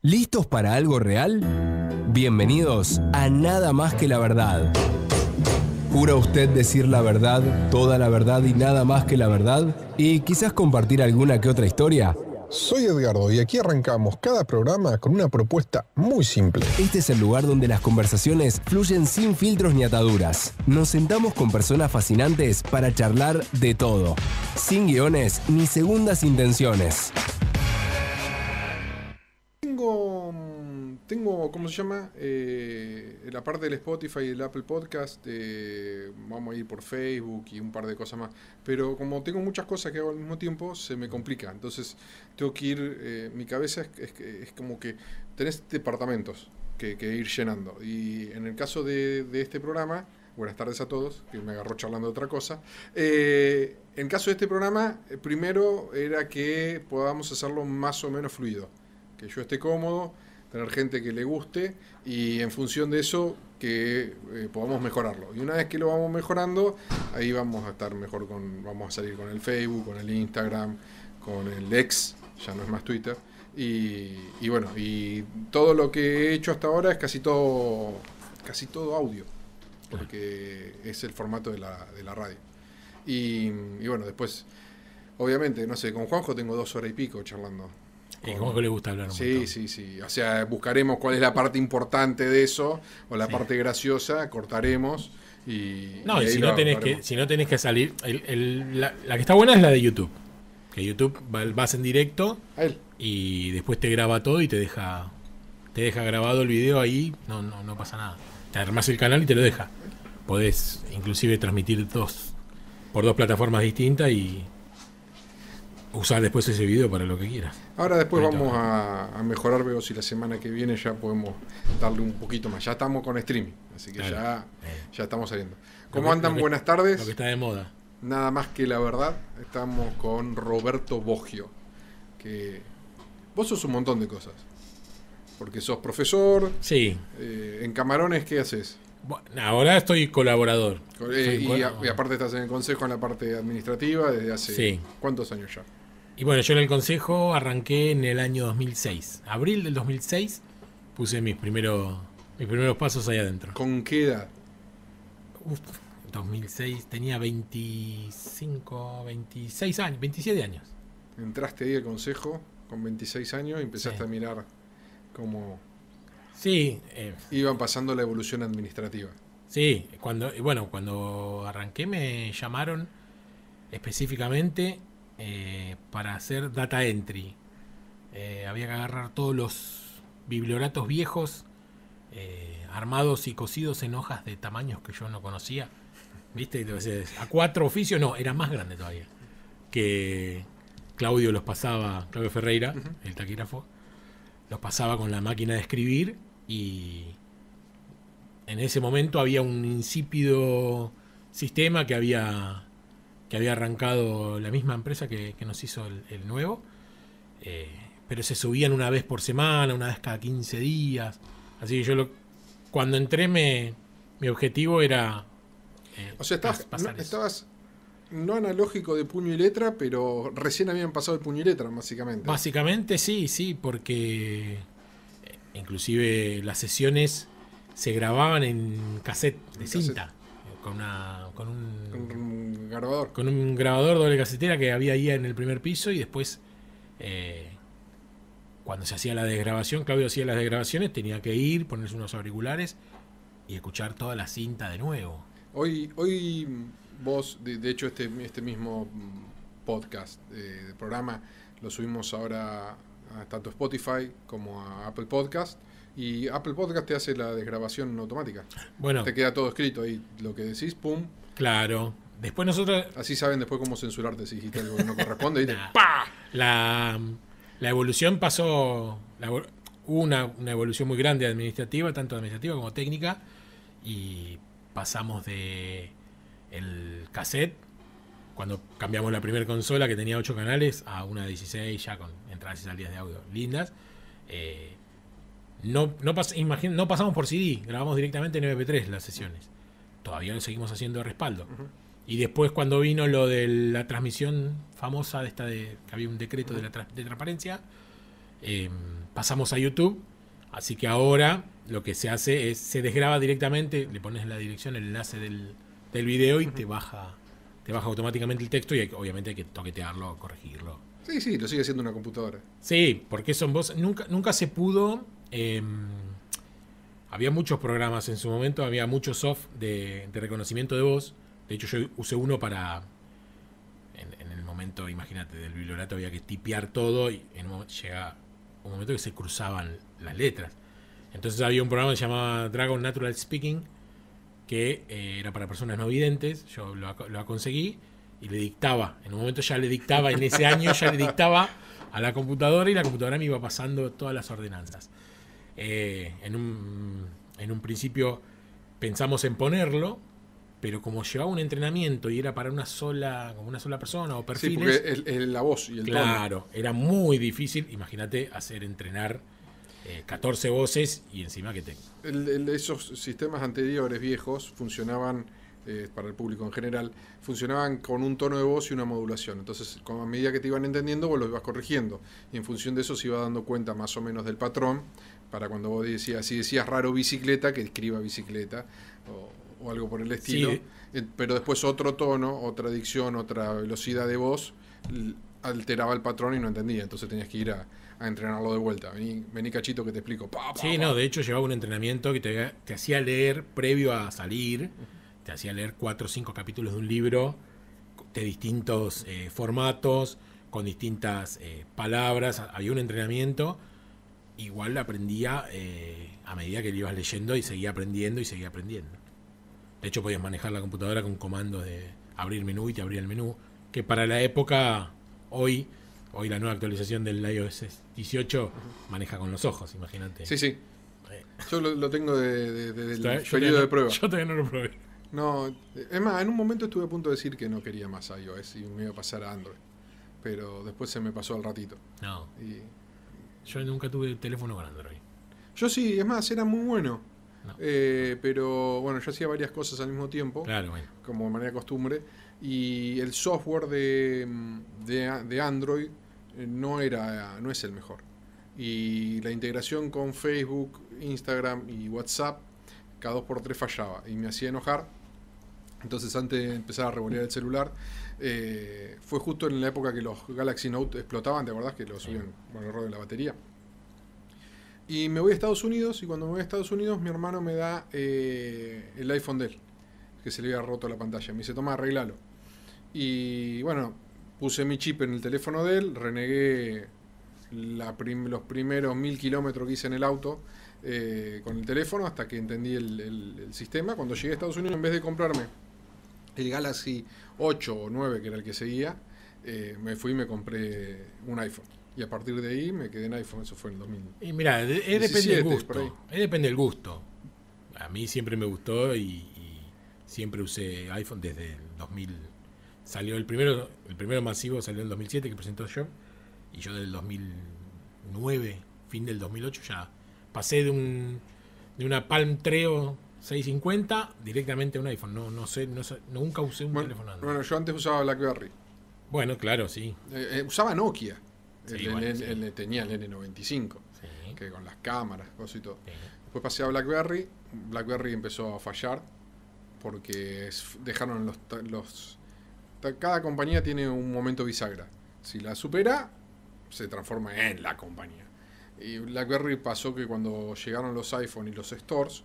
¿Listos para algo real? Bienvenidos a Nada Más que la Verdad. ¿Jura usted decir la verdad, toda la verdad y nada más que la verdad? ¿Y quizás compartir alguna que otra historia? Soy Edgardo y aquí arrancamos cada programa con una propuesta muy simple. Este es el lugar donde las conversaciones fluyen sin filtros ni ataduras. Nos sentamos con personas fascinantes para charlar de todo, sin guiones ni segundas intenciones. Tengo, ¿cómo se llama? La parte del Spotify y del Apple Podcast, vamos a ir por Facebook y un par de cosas más. Pero como tengo muchas cosas que hago al mismo tiempo, se me complica. Entonces tengo que ir, mi cabeza es como que tenés departamentos que ir llenando. Y en el caso de este programa, buenas tardes a todos, que me agarró charlando de otra cosa. En el caso de este programa, primero era que podamos hacerlo más o menos fluido. Que yo esté cómodo, tener gente que le guste y en función de eso que podamos mejorarlo. Y una vez que lo vamos mejorando, ahí vamos a estar mejor vamos a salir con el Facebook, con el Instagram, con el X, ya no es más Twitter. Y bueno, y todo lo que he hecho hasta ahora es casi todo audio, porque es el formato de la radio. Y bueno, después, obviamente, no sé, con Juanjo tengo 2 horas y pico charlando. Y Juanjo le gusta hablar un montón. Sí. O sea, buscaremos cuál es la parte importante de eso, o la parte graciosa, cortaremos No, y si no tenés que salir, la que está buena es la de YouTube. Que YouTube vas en directo y después te graba todo y te deja grabado el video ahí, no pasa nada. Te armás el canal y te lo deja. Podés inclusive transmitir por 2 plataformas distintas y usar después ese video para lo que quieras. Ahora después vamos a mejorar, veo si la semana que viene ya podemos darle un poquito más. Ya estamos con streaming, así que ya estamos saliendo. ¿Cómo andan? Buenas tardes. Lo que está de moda. Nada más que la verdad, estamos con Roberto Boggio, que vos sos un montón de cosas. Porque sos profesor. Sí. En Camarones, ¿qué haces? Bueno, ahora estoy colaborador. Y aparte estás en el consejo en la parte administrativa desde hace ¿cuántos años ya? Y bueno, yo en el consejo arranqué en el año 2006. Abril del 2006 puse mis primeros pasos ahí adentro. ¿Con qué edad? 2006 tenía 26 años, 27 años. Entraste ahí al consejo con 26 años y empezaste a mirar cómo iban pasando la evolución administrativa. Sí, cuando arranqué me llamaron específicamente para hacer data entry. Había que agarrar todos los biblioratos viejos armados y cosidos en hojas de tamaños que yo no conocía, ¿viste? Entonces, a 4 oficios, no, era más grande todavía, que Claudio Ferreira, el taquígrafo, los pasaba con la máquina de escribir. Y en ese momento había un insípido sistema que había arrancado la misma empresa que nos hizo el nuevo, pero se subían una vez por semana, una vez cada 15 días. Así que yo cuando entré mi objetivo era o sea, estabas no analógico de puño y letra, pero recién habían pasado el puño y letra, básicamente. Básicamente sí, porque inclusive las sesiones se grababan en cassette de cinta, con un grabador. Con un grabador doble casetera que había ahí en el primer piso, y después cuando se hacía la desgrabación, Claudio hacía las desgrabaciones, tenía que ir, ponerse unos auriculares y escuchar toda la cinta de nuevo. Hoy vos, de hecho este mismo podcast de programa lo subimos ahora a tanto Spotify como a Apple Podcast, y Apple Podcast te hace la desgrabación automática. Bueno, te queda todo escrito ahí, lo que decís, pum. Claro. Después nosotros... Así saben después cómo censurarte si dijiste algo que no corresponde. ¡Pah! La evolución pasó... Hubo una evolución muy grande administrativa, tanto administrativa como técnica, y pasamos de el cassette, cuando cambiamos la primera consola que tenía 8 canales, a una de 16 ya con entradas y salidas de audio lindas. No pasamos por CD, grabamos directamente en MP3 las sesiones. Todavía lo seguimos haciendo de respaldo. Y después, cuando vino lo de la transmisión famosa de que había un decreto de transparencia, pasamos a YouTube. Así que ahora lo que se hace es, se desgraba directamente, le pones la dirección, el enlace del video y te baja automáticamente el texto y obviamente hay que toquetearlo, corregirlo. Sí, lo sigue haciendo una computadora. Sí, porque son voces. Nunca se pudo. Había muchos programas en su momento, había mucho soft de reconocimiento de voz. De hecho, yo usé uno para. En el momento, imagínate, del bibliorato había que tipear todo y llega un momento que se cruzaban las letras. Entonces había un programa que se llamaba Dragon Natural Speaking, que era para personas no videntes. Yo lo conseguí y le dictaba. En un momento ya le dictaba, en ese año ya le dictaba a la computadora y la computadora me iba pasando todas las ordenanzas. En un principio pensamos en ponerlo, pero como llevaba un entrenamiento y era para una sola persona o perfiles. Sí, porque la voz y el tono. Claro, era muy difícil. Imagínate entrenar 14 voces y encima que te... Esos sistemas anteriores viejos funcionaban, para el público en general, funcionaban con un tono de voz y una modulación. Entonces, a medida que te iban entendiendo, vos lo ibas corrigiendo. Y en función de eso se iba dando cuenta más o menos del patrón, para cuando vos decías, si decías raro bicicleta, que escriba bicicleta, o algo por el estilo. Sí. Pero después otro tono, otra dicción, otra velocidad de voz, alteraba el patrón y no entendía. Entonces tenías que ir a entrenarlo de vuelta. Vení Cachito que te explico. Sí, no, de hecho llevaba un entrenamiento que te hacía leer previo a salir, te hacía leer 4 o 5 capítulos de un libro de distintos formatos, con distintas palabras. Había un entrenamiento, igual aprendía a medida que lo ibas leyendo y seguía aprendiendo. De hecho podías manejar la computadora con comandos de abrir menú y te abría el menú, que para la época, hoy la nueva actualización del iOS 18 maneja con los ojos, imagínate. Sí. Yo lo tengo desde el periodo de prueba. Yo todavía no lo probé. No, es más, en un momento estuve a punto de decir que no quería más iOS y me iba a pasar a Android. Pero después se me pasó al ratito. No. Yo nunca tuve teléfono con Android. Yo sí, es más, era muy bueno. No. Pero bueno, yo hacía varias cosas al mismo tiempo. Claro, bueno. Como de manera costumbre. Y el software de Android no es el mejor. Y la integración con Facebook, Instagram y WhatsApp cada 2x3 fallaba y me hacía enojar. Entonces, antes de empezar a revolear el celular, fue justo en la época que los Galaxy Note explotaban, ¿te acordás? Que lo subían con el error de la batería. Y me voy a Estados Unidos, y cuando me voy a Estados Unidos, mi hermano me da el iPhone de él, que se le había roto la pantalla. Me dice, toma, arreglalo. Y bueno, puse mi chip en el teléfono de él, renegué los primeros 1000 kilómetros que hice en el auto con el teléfono hasta que entendí el sistema. Cuando llegué a Estados Unidos, en vez de comprarme el Galaxy 8 o 9, que era el que seguía, me fui y me compré un iPhone. Y a partir de ahí me quedé en iPhone. Eso fue en el 2000. Y mira, depende del gusto. Depende del gusto. A mí siempre me gustó y siempre usé iPhone desde el 2000. Salió el primero masivo salió en el 2007 que presentó Job. Y yo del 2009, fin del 2008, ya pasé de una Palm Treo 650 directamente a un iPhone. No sé, nunca usé un teléfono Android. Bueno, yo antes usaba BlackBerry. Bueno, claro, sí. Usaba Nokia. Sí, tenía el N95, sí, que con las cámaras, cosas y todo. Sí. Después pasé a BlackBerry. BlackBerry empezó a fallar porque dejaron cada compañía tiene un momento bisagra. Si la supera, se transforma en la compañía. Y BlackBerry pasó que cuando llegaron los iPhone y los stores,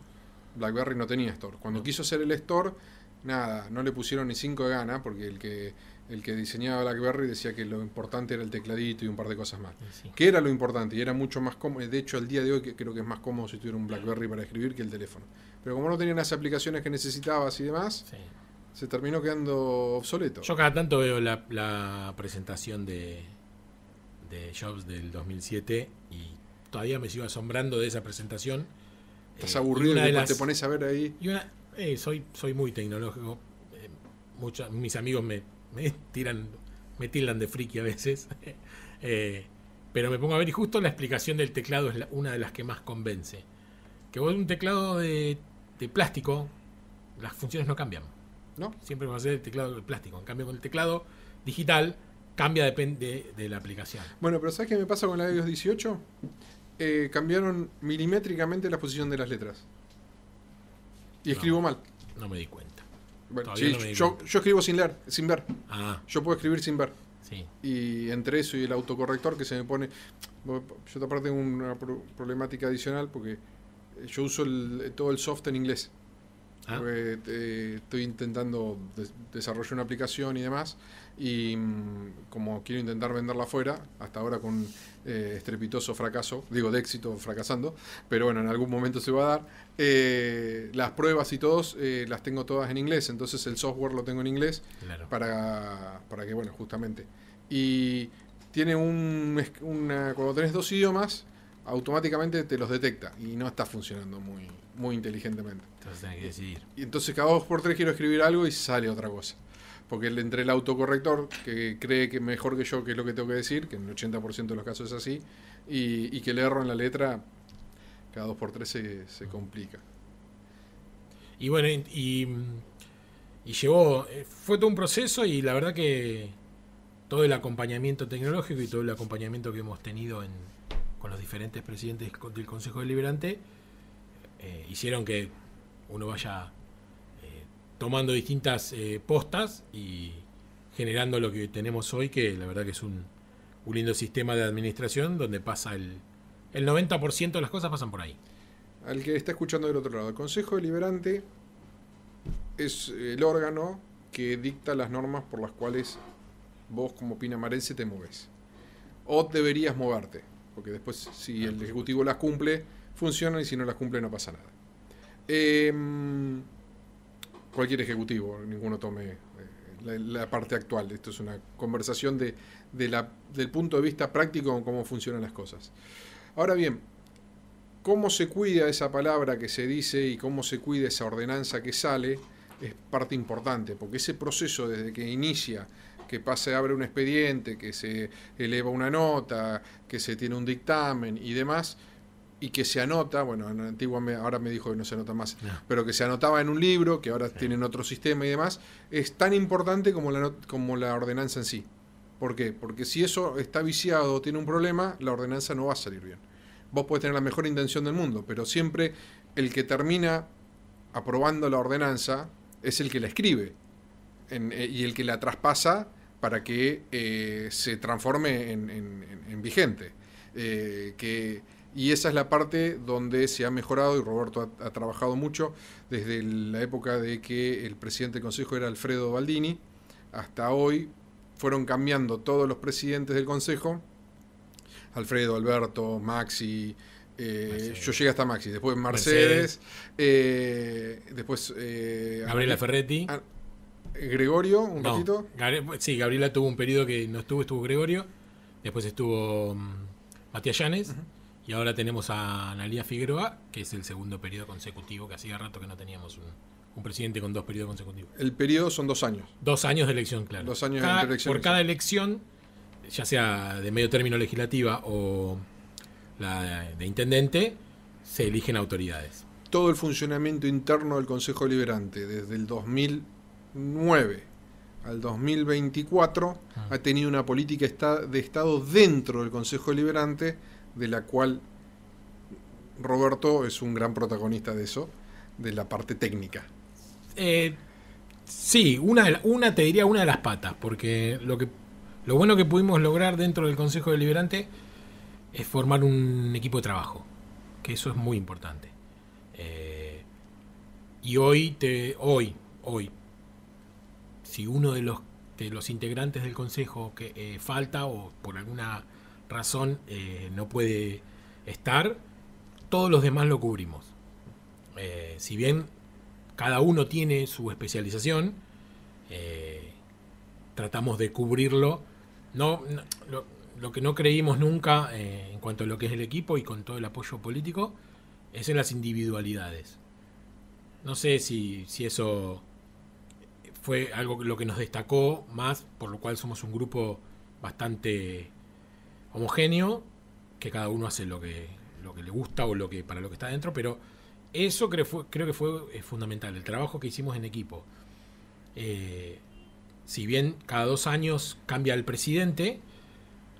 BlackBerry no tenía store. Cuando quiso hacer el store, nada, no le pusieron ni 5 de gana, porque el que diseñaba BlackBerry decía que lo importante era el tecladito y un par de cosas más. Sí. Que era lo importante y era mucho más cómodo. De hecho, al día de hoy creo que es más cómodo si tuviera un BlackBerry para escribir que el teléfono. Pero como no tenía las aplicaciones que necesitabas y demás, Sí. se terminó quedando obsoleto. Yo cada tanto veo la presentación de Jobs del 2007 y todavía me sigo asombrando de esa presentación. Estás aburrido y te pones a ver ahí. Y soy muy tecnológico. Mis amigos me tildan de friki a veces. Pero me pongo a ver y justo la explicación del teclado es una de las que más convence. Que vos un teclado de plástico, las funciones no cambian. ¿No? Siempre va a ser el teclado de plástico. En cambio, con el teclado digital cambia, depende de la aplicación. Bueno, pero ¿sabes qué me pasa con la iOS 18? cambiaron milimétricamente la posición de las letras. Y escribo mal. No me di cuenta. Bueno, Todavía sí, no me di yo cuenta. escribo sin leer, sin ver. Ah, Yo puedo escribir sin ver. sí. Y entre eso y el autocorrector que se me pone... Yo aparte tengo una problemática adicional porque yo uso todo el soft en inglés. Ah, Estoy intentando desarrollar una aplicación y demás, y como quiero intentar venderla afuera, hasta ahora con estrepitoso fracaso, digo de éxito fracasando, pero bueno, en algún momento se va a dar. Las pruebas y todos las tengo todas en inglés, entonces el software lo tengo en inglés claro. para que, bueno, justamente. Y tiene cuando tenés dos idiomas, automáticamente te los detecta y no está funcionando muy inteligentemente. Entonces tenés que decidir. Y entonces cada 2x3 quiero escribir algo y sale otra cosa. Porque entre el autocorrector, que cree que mejor que yo que es lo que tengo que decir, que en el 80% de los casos es así, y que le erro en la letra, cada 2x3 se complica. Y bueno, y llevó, fue todo un proceso y la verdad que todo el acompañamiento tecnológico y todo el acompañamiento que hemos tenido con los diferentes presidentes del Consejo Deliberante hicieron que uno vaya tomando distintas postas y generando lo que tenemos hoy, que la verdad que es un lindo sistema de administración donde pasa el 90% de las cosas pasan por ahí. Al que está escuchando del otro lado, el Consejo Deliberante es el órgano que dicta las normas por las cuales vos como pinamarense te movés. O deberías moverte, porque después si el Ejecutivo las cumple, funcionan, y si no las cumple no pasa nada. Cualquier Ejecutivo, ninguno tome la parte actual. Esto es una conversación del punto de vista práctico de cómo funcionan las cosas. Ahora bien, cómo se cuida esa palabra que se dice y cómo se cuida esa ordenanza que sale es parte importante, porque ese proceso desde que inicia, que se abre un expediente, que se eleva una nota, que se tiene un dictamen y demás, y que se anota, bueno, en antigua ahora me dijo que no se anota más, No. pero que se anotaba en un libro, que ahora tienen otro sistema y demás, es tan importante como la ordenanza en sí. ¿Por qué? Porque si eso está viciado o tiene un problema, la ordenanza no va a salir bien. Vos podés tener la mejor intención del mundo, pero siempre el que termina aprobando la ordenanza es el que la escribe y el que la traspasa para que se transforme en vigente. Y esa es la parte donde se ha mejorado, y Roberto ha trabajado mucho desde la época de que el presidente del Consejo era Alfredo Baldini hasta hoy. Fueron cambiando todos los presidentes del Consejo, Alfredo, Alberto, Maxi, yo llegué hasta Maxi, después Mercedes. Después Gabriela Ferretti. Gregorio, un ratito. Sí, Gabriela tuvo un periodo que no estuvo Gregorio, después estuvo Matías Llanes, y ahora tenemos a Analía Figueroa, que es el segundo periodo consecutivo, que hacía rato que no teníamos un presidente con 2 periodos consecutivos. El periodo son 2 años. 2 años de elección, claro. 2 años de elección. Por cada elección, ya sea de medio término legislativa o la de intendente, se eligen autoridades. Todo el funcionamiento interno del Consejo Deliberante, desde el 2009 al 2024, ha tenido una política de Estado dentro del Consejo Deliberante, de la cual Roberto es un gran protagonista de eso, de la parte técnica. Sí, te diría una de las patas, porque lo bueno que pudimos lograr dentro del Consejo Deliberante es formar un equipo de trabajo, que eso es muy importante. Y hoy, si uno de los integrantes del Consejo que falta o por alguna razón no puede estar, todos los demás lo cubrimos. Si bien cada uno tiene su especialización, tratamos de cubrirlo. Lo que no creímos nunca en cuanto a lo que es el equipo y con todo el apoyo político es en las individualidades. No sé si eso fue algo lo que nos destacó más, por lo cual somos un grupo bastante homogéneo, que cada uno hace lo que le gusta o para lo que está dentro, pero eso creo que fue fundamental, el trabajo que hicimos en equipo. Si bien cada 2 años cambia el presidente,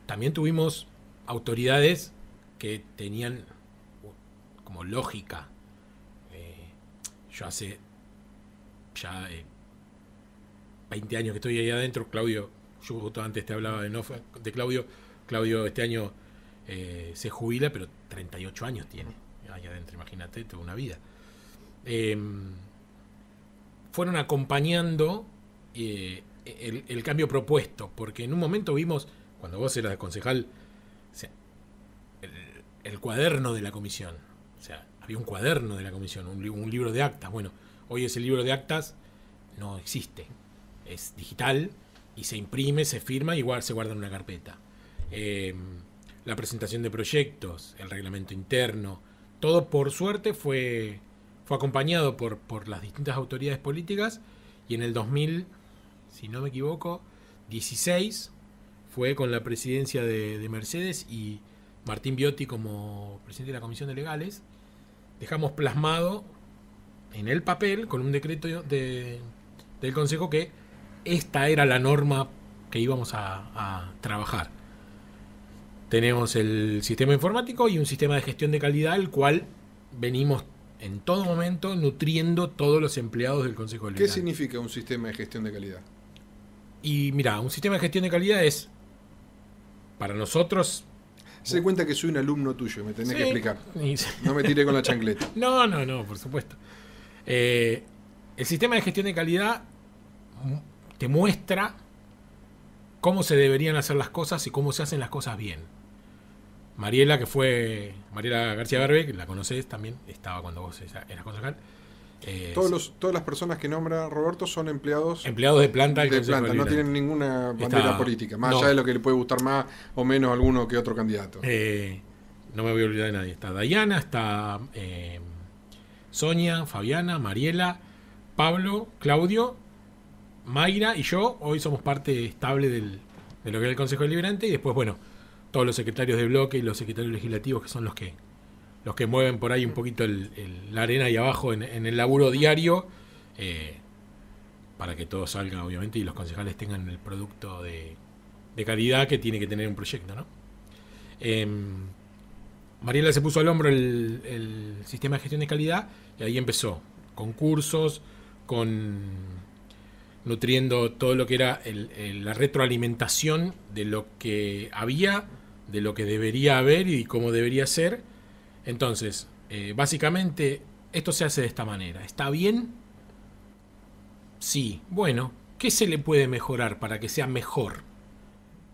también tuvimos autoridades que tenían como lógica. Yo hace ya 20 años que estoy ahí adentro. Claudio, yo justo antes te hablaba de Claudio. Claudio este año se jubila, pero 38 años tiene ahí adentro, imagínate, toda una vida. Fueron acompañando el cambio propuesto, porque en un momento vimos, cuando vos eras concejal, o sea, el cuaderno de la comisión. O sea, había un cuaderno de la comisión, un libro de actas. Bueno, hoy ese libro de actas no existe. Es digital y se imprime, se firma y se guarda en una carpeta. La presentación de proyectos, el reglamento interno, todo por suerte fue acompañado por las distintas autoridades políticas, y en el 2000, si no me equivoco, 16, fue con la presidencia de Mercedes y Martín Biotti como presidente de la Comisión de Legales. Dejamos plasmado en el papel, con un decreto del Consejo, que esta era la norma que íbamos a trabajar. Tenemos el sistema informático y un sistema de gestión de calidad, el cual venimos en todo momento nutriendo todos los empleados del Consejo Deliberante. ¿Qué significa un sistema de gestión de calidad? Y mira, un sistema de gestión de calidad es, para nosotros... Se cuenta que soy un alumno tuyo, me tenés Sí. que explicar. No me tiré con la chancleta. No, por supuesto. El sistema de gestión de calidad te muestra cómo se deberían hacer las cosas y cómo se hacen las cosas bien. Mariela García Barbe, que la conocés también, estaba cuando vos eras concejal. Todas las personas que nombra Roberto son empleados de planta del de Consejo planta, no Deliberante. tienen ninguna bandera política, más allá de lo que le puede gustar más o menos a alguno que otro candidato. No me voy a olvidar de nadie. Está Dayana, está Sonia, Fabiana, Mariela, Pablo, Claudio, Mayra y yo. Hoy somos parte estable de lo que es el Consejo Deliberante, y después, bueno, todos los secretarios de bloque y los secretarios legislativos, que son los que mueven por ahí un poquito la arena ahí abajo en el laburo diario, para que todo salga, obviamente, y los concejales tengan el producto de calidad que tiene que tener un proyecto, ¿no? Mariela se puso al hombro el sistema de gestión de calidad, y ahí empezó con cursos, nutriendo todo lo que era la retroalimentación de lo que había, de lo que debería haber y cómo debería ser. Entonces, básicamente, esto se hace de esta manera. ¿Está bien? Sí. Bueno, ¿qué se le puede mejorar para que sea mejor?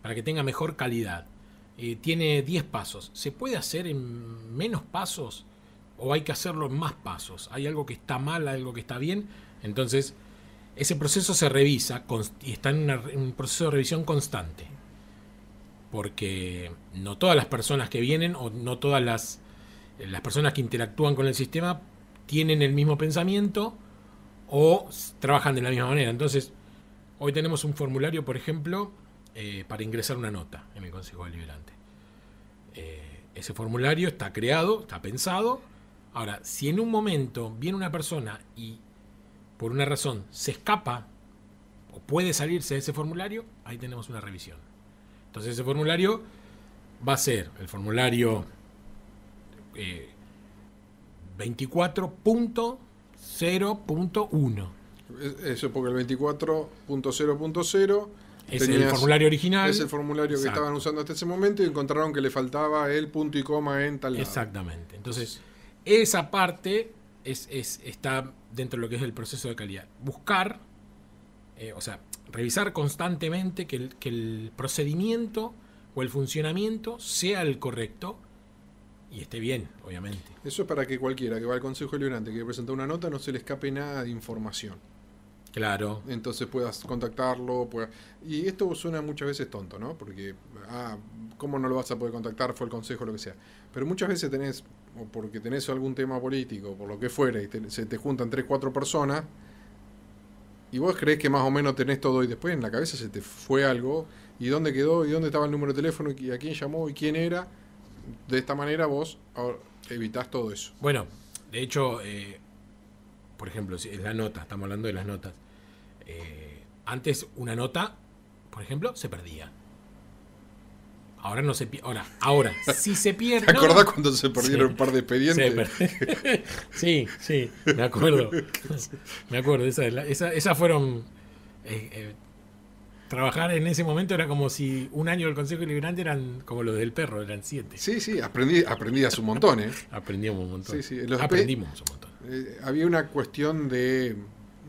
Para que tenga mejor calidad. Tiene 10 pasos. ¿Se puede hacer en menos pasos? ¿O hay que hacerlo en más pasos? ¿Hay algo que está mal, algo que está bien? Entonces, ese proceso se revisa y está en un proceso de revisión constante. Porque no todas las personas que vienen, o no todas las personas que interactúan con el sistema tienen el mismo pensamiento o trabajan de la misma manera. Entonces, hoy tenemos un formulario, por ejemplo, para ingresar una nota en el Consejo Deliberante. Ese formulario está creado, está pensado. Ahora, si en un momento viene una persona y por una razón se escapa o puede salirse de ese formulario, ahí tenemos una revisión. Entonces ese formulario va a ser el formulario 24.0.1. Eso porque el 24.0.0 es el formulario original. Es el formulario que estaban usando hasta ese momento y encontraron que le faltaba el punto y coma en tal lado. Exactamente. Entonces, esa parte está dentro de lo que es el proceso de calidad. Buscar, revisar constantemente que el procedimiento o el funcionamiento sea el correcto y esté bien, obviamente. Eso es para que cualquiera que va al Consejo Deliberante que presenta una nota no se le escape nada de información. Claro. Entonces puedas contactarlo. Y esto suena muchas veces tonto, ¿no? Porque, ¿cómo no lo vas a poder contactar? Fue el consejo, lo que sea. Pero muchas veces tenés, o porque tenés algún tema político, por lo que fuera, y se te juntan 3-4 personas, y vos creés que más o menos tenés todo, y después en la cabeza se te fue algo, y dónde quedó, y dónde estaba el número de teléfono, y a quién llamó, y quién era. De esta manera vos evitás todo eso. Bueno, de hecho, por ejemplo, si es la nota, estamos hablando de las notas. Antes una nota, por ejemplo, se perdía. ahora no se pierde. Ahora, si se pierde. ¿Te no, acordás no. cuando se perdieron un par de expedientes? Sí, me acuerdo. Me acuerdo. Esas fueron. Trabajar en ese momento era como si un año del Consejo Deliberante eran como los del perro, eran 7. Sí, aprendías un montón, ¿eh? Aprendíamos un montón. Sí, Aprendimos un montón. Había una cuestión de,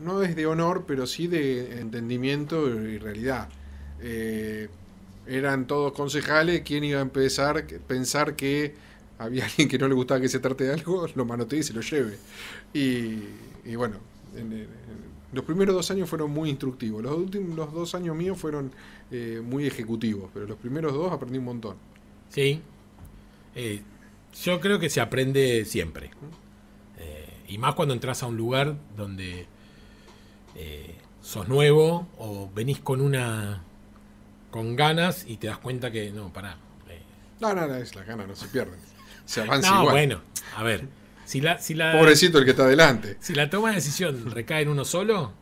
no es de honor, pero sí de entendimiento y realidad. Eran todos concejales, ¿quién iba a pensar que había alguien que no le gustaba que se trate de algo, lo manotee y se lo lleve? Y bueno, los primeros 2 años fueron muy instructivos. Los últimos 2 años míos fueron muy ejecutivos, pero los primeros 2 aprendí un montón. Sí. Yo creo que se aprende siempre. Y más cuando entras a un lugar donde sos nuevo o venís con ganas y te das cuenta que no, pará. No, es las ganas, no se pierden. Se avanza No, igual. bueno, a ver. Si la Pobrecito el que está adelante. Si la toma de decisión recae en uno solo,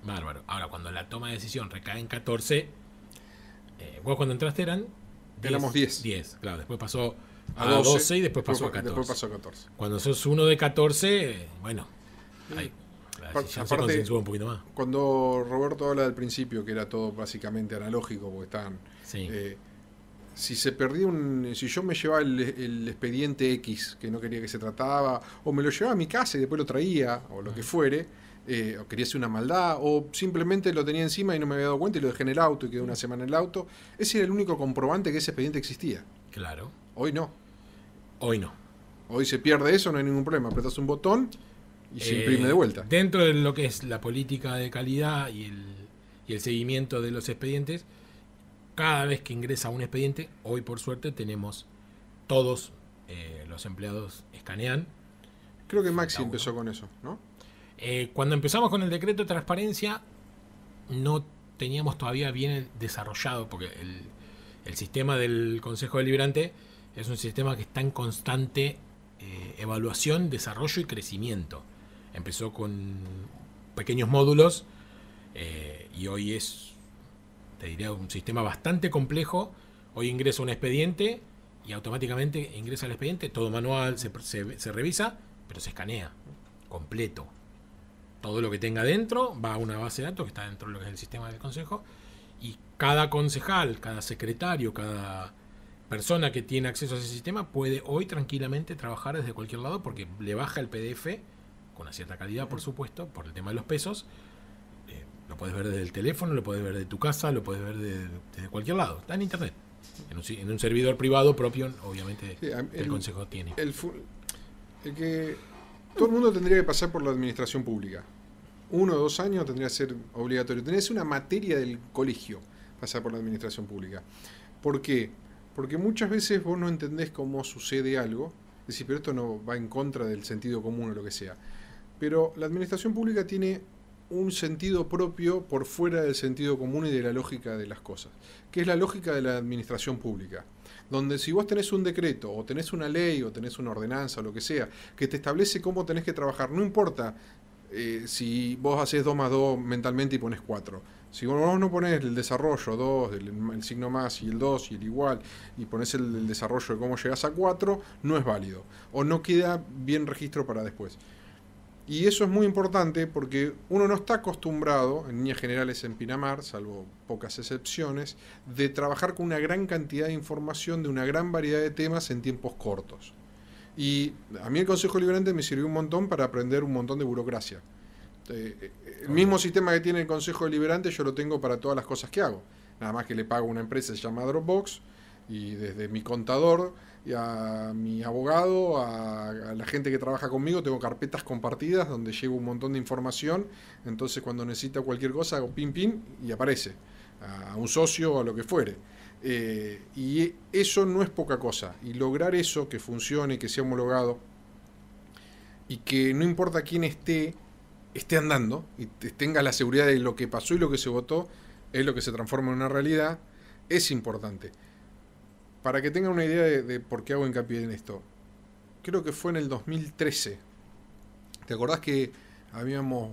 bárbaro. Ahora, cuando la toma de decisión recae en 14, vos cuando entraste éramos 10. 10, claro. Después pasó A a 12 y después pasó a 14. Después pasó a 14. Cuando sos uno de 14, bueno, ahí, la decisión se Aparte, consensúa un poquito más. Cuando Roberto habla del principio, que era todo básicamente analógico, porque estaban... Sí. Si se perdía si yo me llevaba el expediente X que no quería que se trataba, o me lo llevaba a mi casa y después lo traía, o lo que fuere, o quería hacer una maldad, o simplemente lo tenía encima y no me había dado cuenta y lo dejé en el auto y quedé una semana en el auto, ese era el único comprobante que ese expediente existía. Claro. Hoy no. Hoy no. Hoy se pierde eso, no hay ningún problema. Apretas un botón y se imprime de vuelta. Dentro de lo que es la política de calidad y el seguimiento de los expedientes, cada vez que ingresa un expediente, hoy por suerte tenemos todos los empleados escanean. Creo que Maxi empezó con eso, ¿no? Cuando empezamos con el decreto de transparencia, no teníamos todavía bien desarrollado, porque el sistema del Consejo Deliberante es un sistema que está en constante evaluación, desarrollo y crecimiento. Empezó con pequeños módulos y hoy es, te diría, un sistema bastante complejo. Hoy ingresa un expediente y automáticamente ingresa el expediente, todo manual, se revisa, pero se escanea completo. Todo lo que tenga dentro va a una base de datos que está dentro de lo que es el sistema del consejo, y cada concejal, cada secretario, cada persona que tiene acceso a ese sistema puede hoy tranquilamente trabajar desde cualquier lado, porque le baja el PDF con una cierta calidad, por supuesto, por el tema de los pesos. Lo puedes ver desde el teléfono, lo puedes ver de tu casa, lo puedes ver desde cualquier lado. Está en internet. En un servidor privado propio, obviamente, sí, el consejo tiene. Todo el mundo tendría que pasar por la administración pública. 1 o 2 años tendría que ser obligatorio. Tendría que ser una materia del colegio pasar por la administración pública. ¿Por qué? Porque muchas veces vos no entendés cómo sucede algo. Es decir, pero esto no va en contra del sentido común o lo que sea. Pero la administración pública tiene un sentido propio por fuera del sentido común y de la lógica de las cosas, que es la lógica de la administración pública, donde si vos tenés un decreto o tenés una ley o tenés una ordenanza o lo que sea que te establece cómo tenés que trabajar, no importa si vos haces 2 más 2 mentalmente y pones 4, si vos no ponés el desarrollo 2, el signo más y el 2 y el igual, y ponés el desarrollo de cómo llegás a 4, no es válido o no queda bien registro para después. Y eso es muy importante porque uno no está acostumbrado, en líneas generales en Pinamar, salvo pocas excepciones, de trabajar con una gran cantidad de información de una gran variedad de temas en tiempos cortos. Y a mí el Consejo Deliberante me sirvió un montón para aprender un montón de burocracia. El mismo sistema que tiene el Consejo Deliberante yo lo tengo para todas las cosas que hago. Nada más que le pago a una empresa que se llama Dropbox, y desde mi contador y a mi abogado, a la gente que trabaja conmigo, tengo carpetas compartidas donde llevo un montón de información. Entonces cuando necesita cualquier cosa hago pin pin y aparece a un socio o a lo que fuere. Y eso no es poca cosa, y lograr eso, que funcione, que sea homologado y que no importa quién esté andando y tenga la seguridad de lo que pasó y lo que se votó es lo que se transforma en una realidad, es importante. Para que tengan una idea de por qué hago hincapié en esto, creo que fue en el 2013. ¿Te acordás que habíamos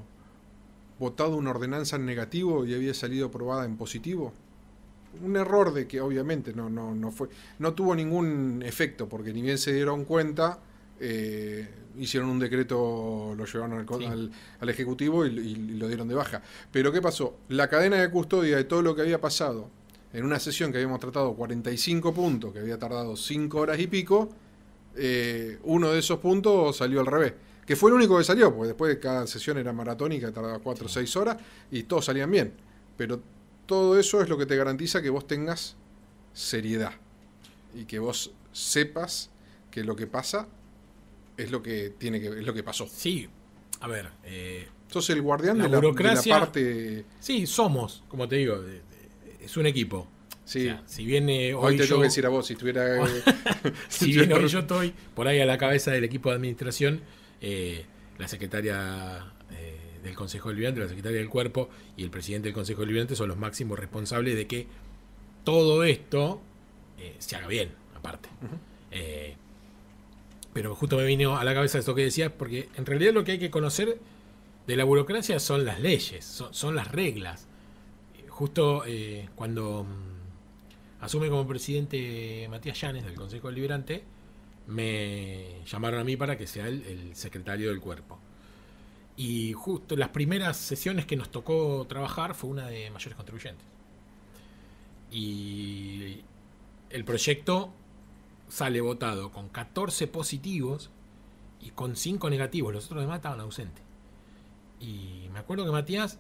votado una ordenanza en negativo y había salido aprobada en positivo? un error de que obviamente no tuvo ningún efecto, porque ni bien se dieron cuenta, hicieron un decreto, lo llevaron al Ejecutivo y lo dieron de baja. Pero ¿qué pasó? La cadena de custodia de todo lo que había pasado en una sesión que habíamos tratado 45 puntos, que había tardado 5 horas y pico, uno de esos puntos salió al revés. Que fue el único que salió, porque después cada sesión era maratónica, tardaba 4 o 6 horas y todos salían bien. Pero todo eso es lo que te garantiza que vos tengas seriedad y que vos sepas que lo que pasa es lo que es lo que pasó. Sí, a ver, sos el guardián la de burocracia, la parte. Sí, somos, como te digo, es un equipo. Sí. O sea, si viene hoy te tengo que decir a vos, si estuviera. si bien hoy yo estoy por ahí a la cabeza del equipo de administración, la secretaria del Consejo Deliberante, la secretaria del Cuerpo y el presidente del Consejo Deliberante son los máximos responsables de que todo esto se haga bien, aparte. Pero justo me vino a la cabeza esto que decías, porque en realidad lo que hay que conocer de la burocracia son las leyes, son las reglas. Justo cuando asume como presidente Matías Llanes del Consejo Deliberante, me llamaron a mí para que sea el secretario del Cuerpo. Y justo las primeras sesiones que nos tocó trabajar fue una de mayores contribuyentes. Y el proyecto sale votado con 14 positivos y con 5 negativos. Los otros demás estaban ausentes. Y me acuerdo que Matías,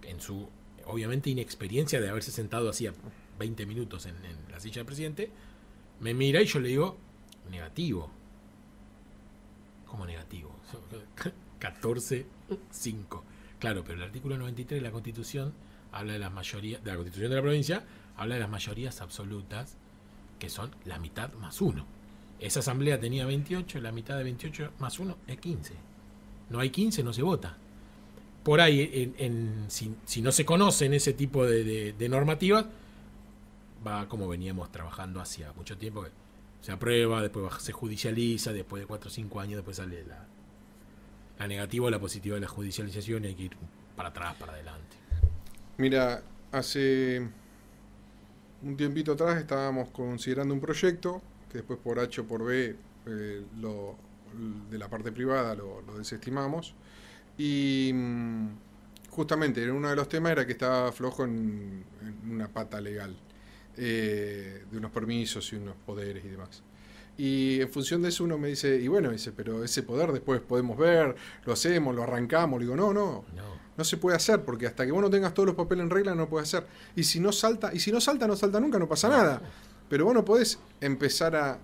en su obviamente inexperiencia de haberse sentado hacía 20 minutos en la silla del presidente, me mira y yo le digo, negativo. ¿Cómo negativo? 14-5. Claro, pero el artículo 93 de la Constitución habla de las mayorías, de la Constitución de la provincia, habla de las mayorías absolutas, que son la mitad más 1. Esa asamblea tenía 28, la mitad de 28 más 1 es 15. No hay 15, no se vota. Por ahí, si no se conocen ese tipo de normativas, va como veníamos trabajando hacía mucho tiempo, que se aprueba, después se judicializa, después de 4 o 5 años después sale la negativa o la positiva de la judicialización y hay que ir para atrás, para adelante. Mira, hace un tiempito atrás estábamos considerando un proyecto que después por H o por B de la parte privada lo desestimamos y justamente uno de los temas era que estaba flojo en una pata legal de unos permisos y unos poderes y demás. Y en función de eso uno me dice, y bueno, dice, pero ese poder después podemos ver, lo hacemos, lo arrancamos. Le digo, no se puede hacer, porque hasta que vos no tengas todos los papeles en regla no puede hacer. Y si no salta nunca, no pasa nada. Pero vos no podés empezar a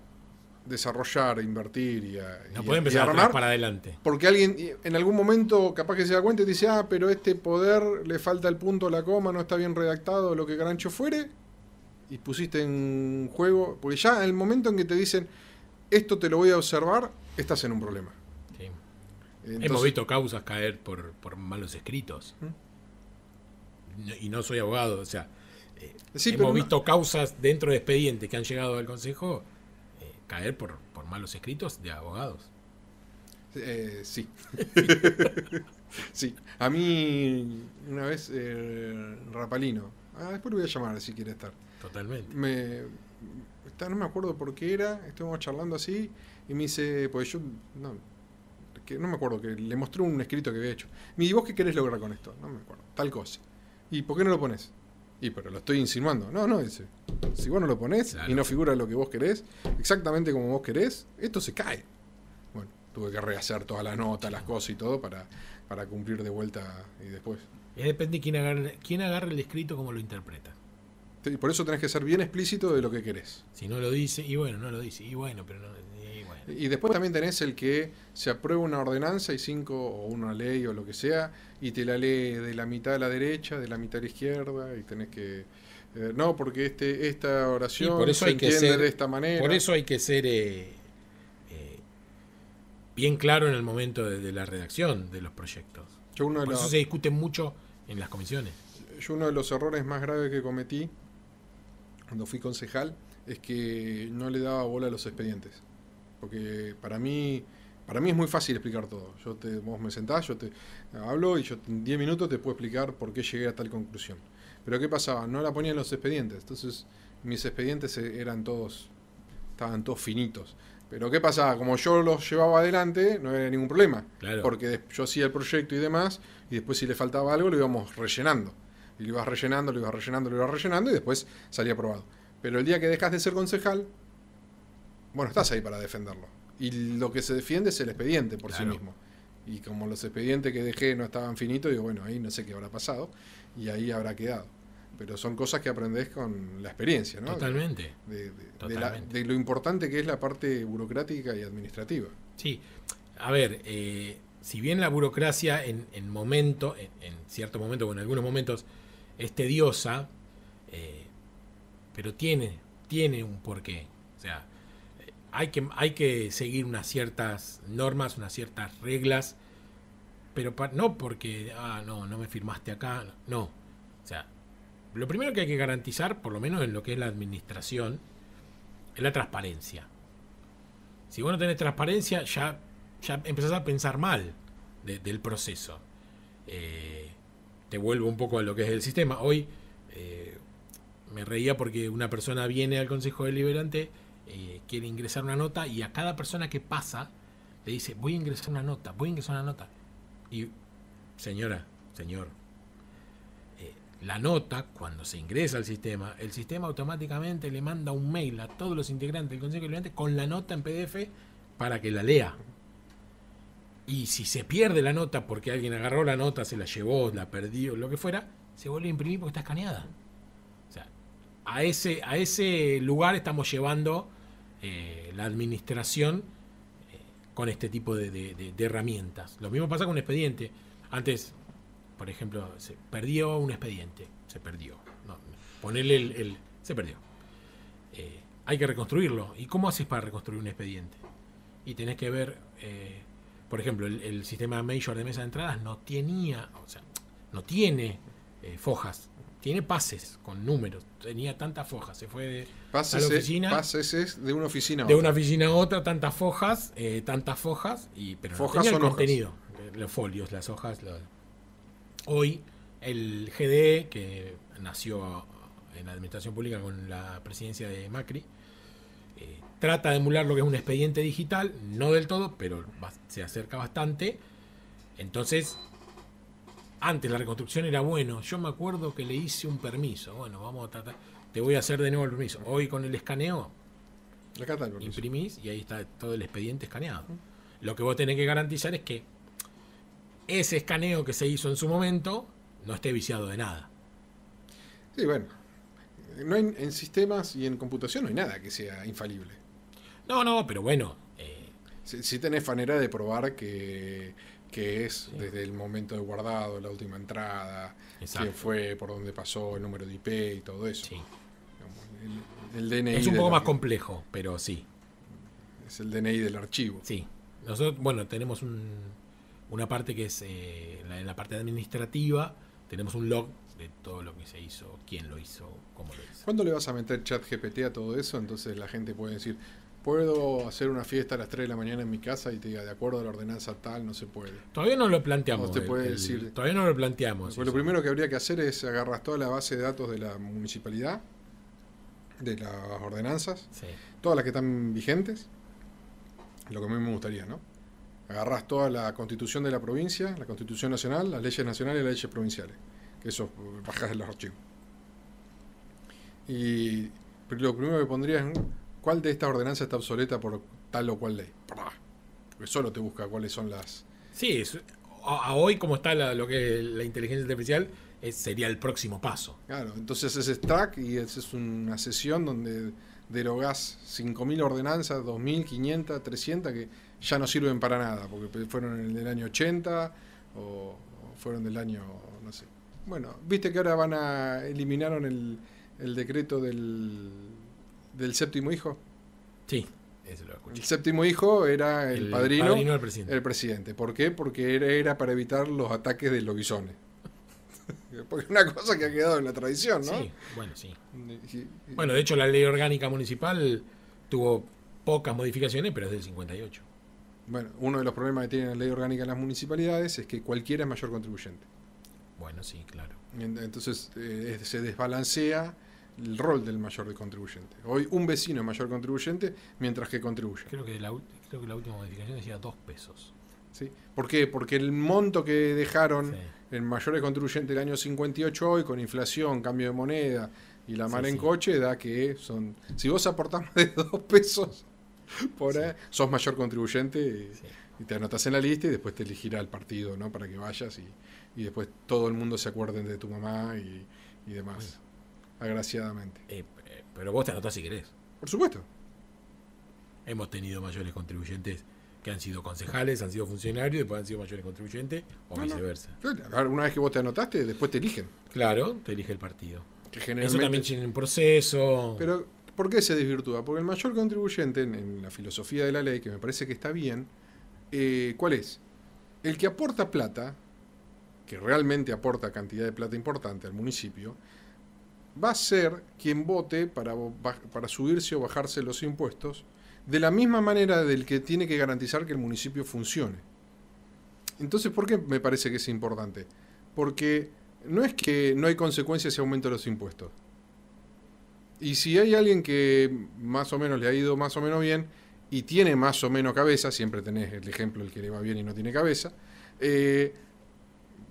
desarrollar, invertir no podés empezar a armar para adelante. Porque alguien en algún momento capaz que se da cuenta y te dice, pero este poder le falta el punto, la coma, no está bien redactado, lo que garancho fuere, y pusiste en juego, porque ya en el momento en que te dicen esto te lo voy a observar, estás en un problema. Sí. Entonces, hemos visto causas caer por malos escritos. Y no soy abogado, o sea, hemos visto causas dentro de expedientes que han llegado al Consejo caer por malos escritos de abogados. Sí. Sí. A mí una vez Rapalino, después lo voy a llamar si quiere estar. Totalmente. No me acuerdo por qué era, estuvimos charlando así y me dice, pues yo no me acuerdo, que le mostré un escrito que había hecho. Me dice, ¿vos qué querés lograr con esto? No me acuerdo, tal cosa. ¿Y por qué no lo pones? Pero lo estoy insinuando. No, dice, si vos no lo ponés, claro, y no figura lo que vos querés, exactamente como vos querés, esto se cae. Bueno, tuve que rehacer todas las notas, las cosas y todo para cumplir de vuelta y después. Y depende quién agarre el escrito, cómo lo interpreta. Y por eso tenés que ser bien explícito de lo que querés. Si no lo dice, y bueno, no lo dice, y bueno, pero no. Y después también tenés el que se aprueba una ordenanza o una ley o lo que sea, y te la lee de la mitad a la derecha, de la mitad a la izquierda, y tenés que... no, porque esta oración por eso se hay que entiende ser, de esta manera. Por eso hay que ser bien claro en el momento de la redacción de los proyectos. Por eso se discute mucho en las comisiones. Yo uno de los errores más graves que cometí cuando fui concejal es que no le daba bola a los expedientes. Porque para mí es muy fácil explicar todo. Vos me sentás, yo te hablo y yo en 10 minutos te puedo explicar por qué llegué a tal conclusión. Pero ¿qué pasaba? No la ponía en los expedientes. Entonces mis expedientes estaban todos finitos. Pero ¿qué pasaba? Como yo los llevaba adelante, no había ningún problema. Claro. Porque yo hacía el proyecto y demás, y después si le faltaba algo lo íbamos rellenando. Y lo ibas rellenando, lo ibas rellenando, lo ibas rellenando, y después salía aprobado. Pero el día que dejas de ser concejal, bueno, estás ahí para defenderlo. Y lo que se defiende es el expediente por sí mismo. Y como los expedientes que dejé no estaban finitos, digo, bueno, ahí no sé qué habrá pasado, y ahí habrá quedado. Pero son cosas que aprendés con la experiencia, ¿no? Totalmente. De lo importante que es la parte burocrática y administrativa. Sí. A ver, si bien la burocracia en cierto momento, o en algunos momentos, es tediosa, pero tiene un porqué. O sea, hay que seguir unas ciertas normas, unas ciertas reglas, pero no porque, no me firmaste acá, no. O sea, lo primero que hay que garantizar, por lo menos en lo que es la administración, es la transparencia. Si vos no tenés transparencia, ya empezás a pensar mal del proceso. Te vuelvo un poco a lo que es el sistema. Hoy me reía porque una persona viene al Consejo Deliberante, quiere ingresar una nota, y a cada persona que pasa le dice, voy a ingresar una nota. Y señora, señor, la nota, cuando se ingresa al sistema, el sistema automáticamente le manda un mail a todos los integrantes del Consejo Deliberante con la nota en PDF para que la lea. Y si se pierde la nota porque alguien agarró la nota, se la llevó, la perdió, lo que fuera, se vuelve a imprimir porque está escaneada. O sea, a ese lugar estamos llevando la administración con este tipo de herramientas. Lo mismo pasa con un expediente. Antes, por ejemplo, se perdió un expediente. Se perdió. No, ponerle se perdió. Hay que reconstruirlo. ¿Y cómo haces para reconstruir un expediente? Y tenés que ver, por ejemplo, el sistema Major de mesa de entradas no tiene fojas. Tiene pases con números. Tenía tantas fojas. Se fue de la oficina. Pases es de una oficina a otra. De una oficina a otra, tantas fojas, pero fojas no tenía son el contenido. Los folios, las hojas. Hoy, el GDE, que nació en la administración pública con la presidencia de Macri, trata de emular lo que es un expediente digital, no del todo, pero se acerca bastante. Entonces, antes la reconstrucción era bueno. Yo me acuerdo que le hice un permiso. Bueno, vamos a tratar. Te voy a hacer de nuevo el permiso. Hoy con el escaneo, acá está el permiso. Imprimís y ahí está todo el expediente escaneado. Lo que vos tenés que garantizar es que ese escaneo que se hizo en su momento no esté viciado de nada. Sí, bueno. No hay, en sistemas y en computación no hay nada que sea infalible. No, pero bueno. Si tenés manera de probar que es desde el momento de guardado, la última entrada, quién fue, por dónde pasó, el número de IP y todo eso. Sí. El DNI es un poco más complejo, pero sí. Es el DNI del archivo. Sí. Nosotros, bueno, tenemos una parte que es en la parte administrativa, tenemos un log de todo lo que se hizo, quién lo hizo, cómo lo hizo. ¿Cuándo le vas a meter ChatGPT a todo eso? Entonces la gente puede decir, ¿puedo hacer una fiesta a las 3 de la mañana en mi casa? Y te diga, de acuerdo a la ordenanza tal, no se puede. Todavía no lo planteamos. Te puede decir, todavía no lo planteamos. Pues lo primero que habría que hacer es agarrar toda la base de datos de la municipalidad, de las ordenanzas, todas las que están vigentes, lo que a mí me gustaría, ¿no? Agarrás toda la constitución de la provincia, la constitución nacional, las leyes nacionales y las leyes provinciales, que eso bajás en los archivos. Y lo primero que pondría es, ¿cuál de estas ordenanzas está obsoleta por tal o cual ley? Porque solo te busca cuáles son las... Sí, a hoy como está lo que es la inteligencia artificial, sería el próximo paso. Claro, entonces ese es track y esa es una sesión donde derogás 5.000 ordenanzas, 2.000, 500, 300 que ya no sirven para nada, porque fueron en el año 80 o fueron del año, no sé. Bueno, viste que ahora eliminaron el decreto del séptimo hijo. Sí, eso lo escuché. El séptimo hijo era el padrino del presidente. El presidente. ¿Por qué? Porque era para evitar los ataques de los bisones. Porque es una cosa que ha quedado en la tradición, ¿no? Sí, bueno, sí. Bueno, de hecho la ley orgánica municipal tuvo pocas modificaciones, pero es del 58. Bueno, uno de los problemas que tiene la ley orgánica en las municipalidades es que cualquiera es mayor contribuyente. Bueno, sí, claro. Entonces se desbalancea el rol del mayor contribuyente. Hoy un vecino es mayor contribuyente mientras que contribuye. Creo que la última modificación decía 2 pesos. ¿Sí? ¿Por qué? Porque el monto que dejaron Sí. en mayores contribuyentes del año 58 hoy, con inflación, cambio de moneda y la mar en coche, da que son... Si vos aportás más de 2 pesos por ahí, sos mayor contribuyente y te anotás en la lista y después te elegirá el partido, ¿no? Para que vayas y después todo el mundo se acuerden de tu mamá y demás. Agraciadamente. Pero vos te anotás si querés. Por supuesto. Hemos tenido mayores contribuyentes que han sido concejales, han sido funcionarios, después han sido mayores contribuyentes o viceversa. Claro, una vez que vos te anotaste, después te eligen. Claro, te elige el partido. Que Eso generalmente... también tiene un proceso. Pero, ¿por qué se desvirtúa? Porque el mayor contribuyente en la filosofía de la ley, que me parece que está bien, ¿cuál es? El que aporta plata, que realmente aporta cantidad de plata importante al municipio, va a ser quien vote para subirse o bajarse los impuestos, de la misma manera del que tiene que garantizar que el municipio funcione. Entonces, ¿por qué me parece que es importante? Porque no es que no hay consecuencias si aumento los impuestos. Y si hay alguien que más o menos le ha ido más o menos bien y tiene más o menos cabeza, siempre tenés el ejemplo del que le va bien y no tiene cabeza,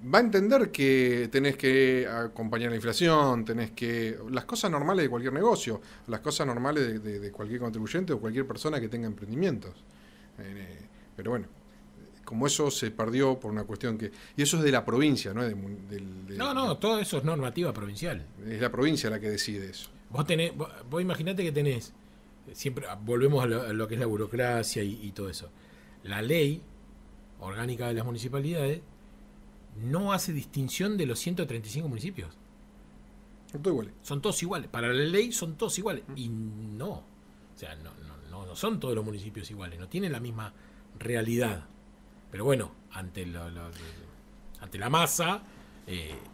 va a entender que tenés que acompañar la inflación, las cosas normales de cualquier negocio, las cosas normales de cualquier contribuyente o cualquier persona que tenga emprendimientos. Pero bueno, como eso se perdió por una cuestión que... Y eso es de la provincia, ¿no? Todo eso es normativa provincial. Es la provincia la que decide eso. Vos imaginate que tenés, siempre volvemos a lo que es la burocracia y todo eso. La ley orgánica de las municipalidades no hace distinción de los 135 municipios. Son todos iguales. Son todos iguales. Para la ley son todos iguales. Y no. O sea, no son todos los municipios iguales. No tienen la misma realidad. Pero bueno, ante la masa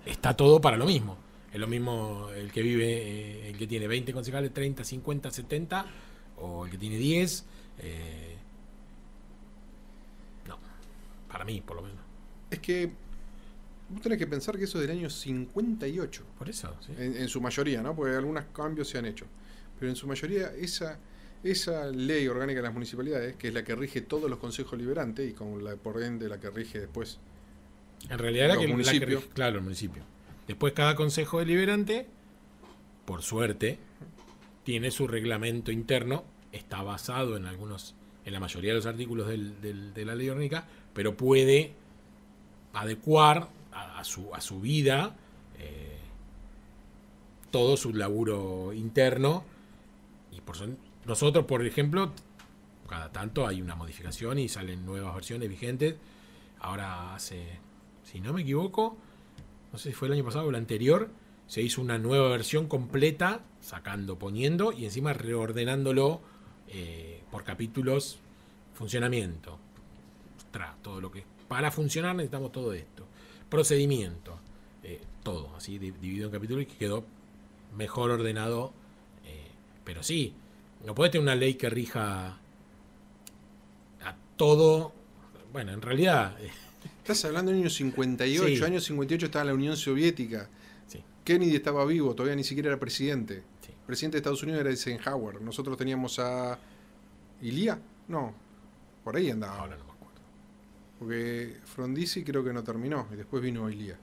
está todo para lo mismo. Es lo mismo el que vive, el que tiene 20 concejales, 30, 50, 70, o el que tiene 10. No. Para mí, por lo menos. Es que vos tenés que pensar que eso es del año 58. Por eso, sí. En su mayoría, ¿no? Porque algunos cambios se han hecho. Pero en su mayoría esa ley orgánica de las municipalidades, que es la que rige todos los consejos liberantes y por ende la que rige después en realidad los municipios. Claro, el municipio. Después cada consejo deliberante, por suerte, tiene su reglamento interno, está basado en la mayoría de los artículos de la ley orgánica, pero puede adecuar a su vida todo su laburo interno. Y nosotros, por ejemplo, cada tanto hay una modificación y salen nuevas versiones vigentes. Ahora si no me equivoco, no sé si fue el año pasado o el anterior, se hizo una nueva versión completa, poniendo y encima reordenándolo por capítulos, funcionamiento. Todo lo que para funcionar necesitamos todo esto. Procedimiento, todo así dividido en capítulos y que quedó mejor ordenado. Pero sí, no podés tener una ley que rija a todo. Bueno, en realidad... Estás hablando del año 58. Sí. Año 58 estaba la Unión Soviética. Sí. Kennedy estaba vivo, todavía ni siquiera era presidente. Sí. El presidente de Estados Unidos era Eisenhower. Nosotros teníamos a... ¿Ilía? No, por ahí andaba. Ahora no me acuerdo. Porque Frondizi creo que no terminó y después vino Ilía.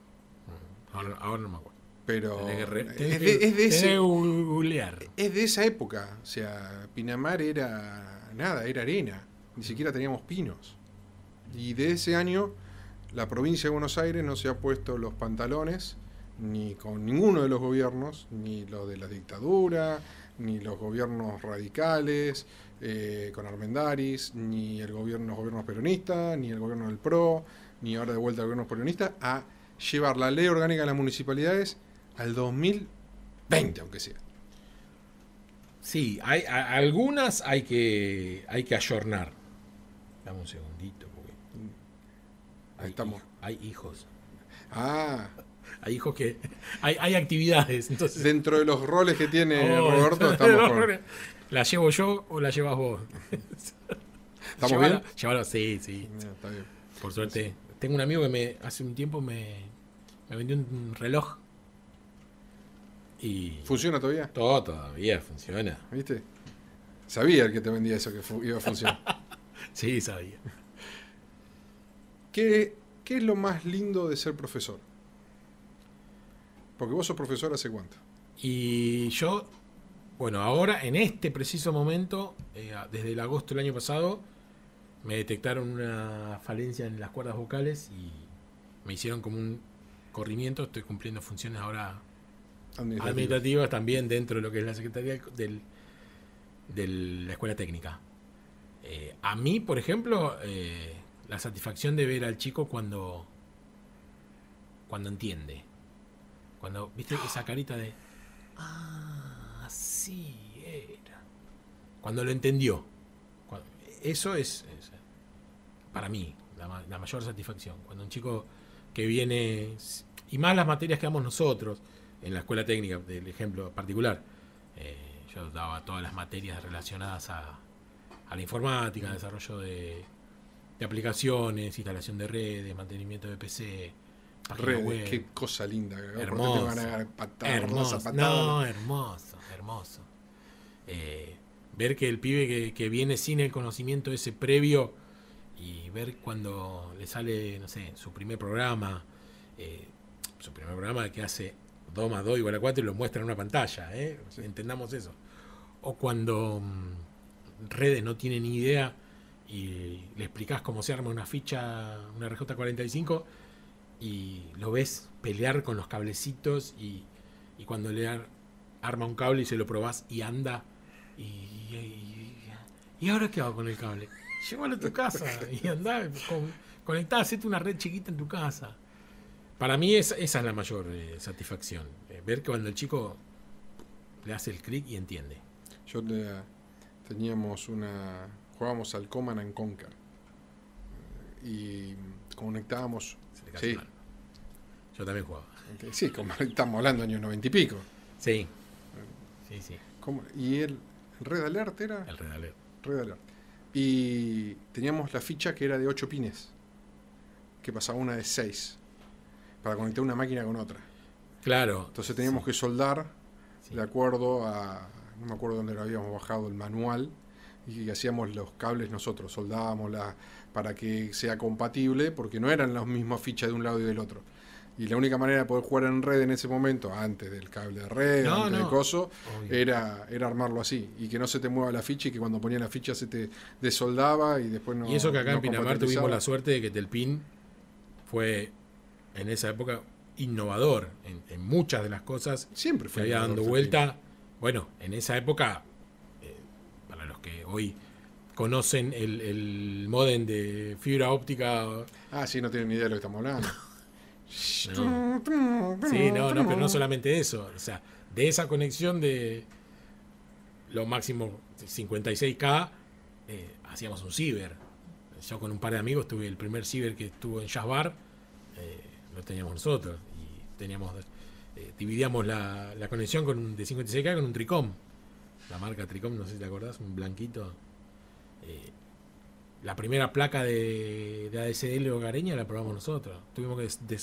Ahora no me acuerdo. Pero Tenés es googlear. de esa época. O sea, Pinamar era nada, era arena. Ni siquiera teníamos pinos. Y de ese año la provincia de Buenos Aires no se ha puesto los pantalones ni con ninguno de los gobiernos, ni los de la dictadura, ni los gobiernos radicales, con Armendáriz, ni los gobiernos peronistas, ni el gobierno del PRO, ni ahora de vuelta al gobierno peronista, a llevar la ley orgánica de las municipalidades al 2020, aunque sea. Sí, algunas hay que ayornar. Dame un segundito. Ahí estamos. Hay hijos. Ah. Hay hijos que... Hay actividades. Entonces... Dentro de los roles que tiene Roberto, estamos con... ¿La llevo yo o la llevas vos? ¿Estamos bien? Llévalo, sí. Está bien. Por suerte. Tengo un amigo que hace un tiempo me Me vendió un reloj. Y ¿Funciona todavía? todo todavía funciona. ¿Viste? Sabía el que te vendía eso que iba a funcionar. Sí, sabía. ¿Qué es lo más lindo de ser profesor? Porque vos sos profesor ¿hace cuánto? Y yo, bueno, ahora, en este preciso momento, desde el agosto del año pasado, me detectaron una falencia en las cuerdas vocales y me hicieron como un corrimiento. Estoy cumpliendo funciones ahora administrativas también dentro de lo que es la Secretaría de la Escuela Técnica. A mí, por ejemplo, la satisfacción de ver al chico cuando entiende. Cuando, ¿viste esa carita de... Ah, así era. Cuando lo entendió. Eso es para mí la mayor satisfacción. Cuando un chico que viene... Y más las materias que damos nosotros en la escuela técnica, del ejemplo particular. Yo daba todas las materias relacionadas a la informática, desarrollo de aplicaciones, instalación de redes, mantenimiento de PC, página Redes, web. qué cosa linda. Hermoso, Hermoso. hermoso. Ver que el pibe que viene sin el conocimiento ese previo y ver cuando le sale, no sé, su primer programa que hace 2 más 2 igual a 4 y lo muestra en una pantalla, Sí. Entendamos eso. O cuando redes no tienen ni idea y le explicás cómo se arma una ficha, una RJ45 y lo ves pelear con los cablecitos y cuando le arma un cable y se lo probás y anda y ahora qué hago con el cable, llévalo a tu casa y andá conectá, hacete una red chiquita en tu casa. Para mí esa es la mayor satisfacción, ver que cuando el chico le hace el clic y entiende. Jugábamos al Command and Conquer y conectábamos. Se le cayó Sí. mal. Yo también jugaba. Sí, como estamos hablando años 90 y pico. Sí. Y el Red Alert era. El Red Alert. Red Alert. Y teníamos la ficha que era de 8 pines, que pasaba una de 6, para conectar una máquina con otra. Claro. Entonces teníamos que soldar Sí. de acuerdo a. No me acuerdo dónde lo habíamos bajado el manual, y hacíamos los cables nosotros, soldábamos para que sea compatible, porque no eran las mismas fichas de un lado y del otro. Y la única manera de poder jugar en red en ese momento, antes del cable de red, antes del coso, era armarlo así. Y que no se te mueva la ficha y que cuando ponía la ficha se te desoldaba y después no. Y eso que acá no en Pinamar compatibilizaba. tuvimos la suerte de que Telpin fue en esa época innovador en muchas de las cosas Siempre que fue había dando innovador, vuelta. Bueno, en esa época, para los que hoy conocen el módem de fibra óptica. Ah, sí, no tienen ni idea de lo que estamos hablando. No. Sí, no, pero no solamente eso. O sea, de esa conexión de lo máximo 56K, hacíamos un ciber. Yo con un par de amigos tuve el primer ciber que estuvo en Jazz Bar, lo teníamos nosotros. Y teníamos dividíamos la conexión de 56K con un Tricom. La marca Tricom, no sé si te acordás, un blanquito. La primera placa de ADSL hogareña la probamos nosotros. Tuvimos que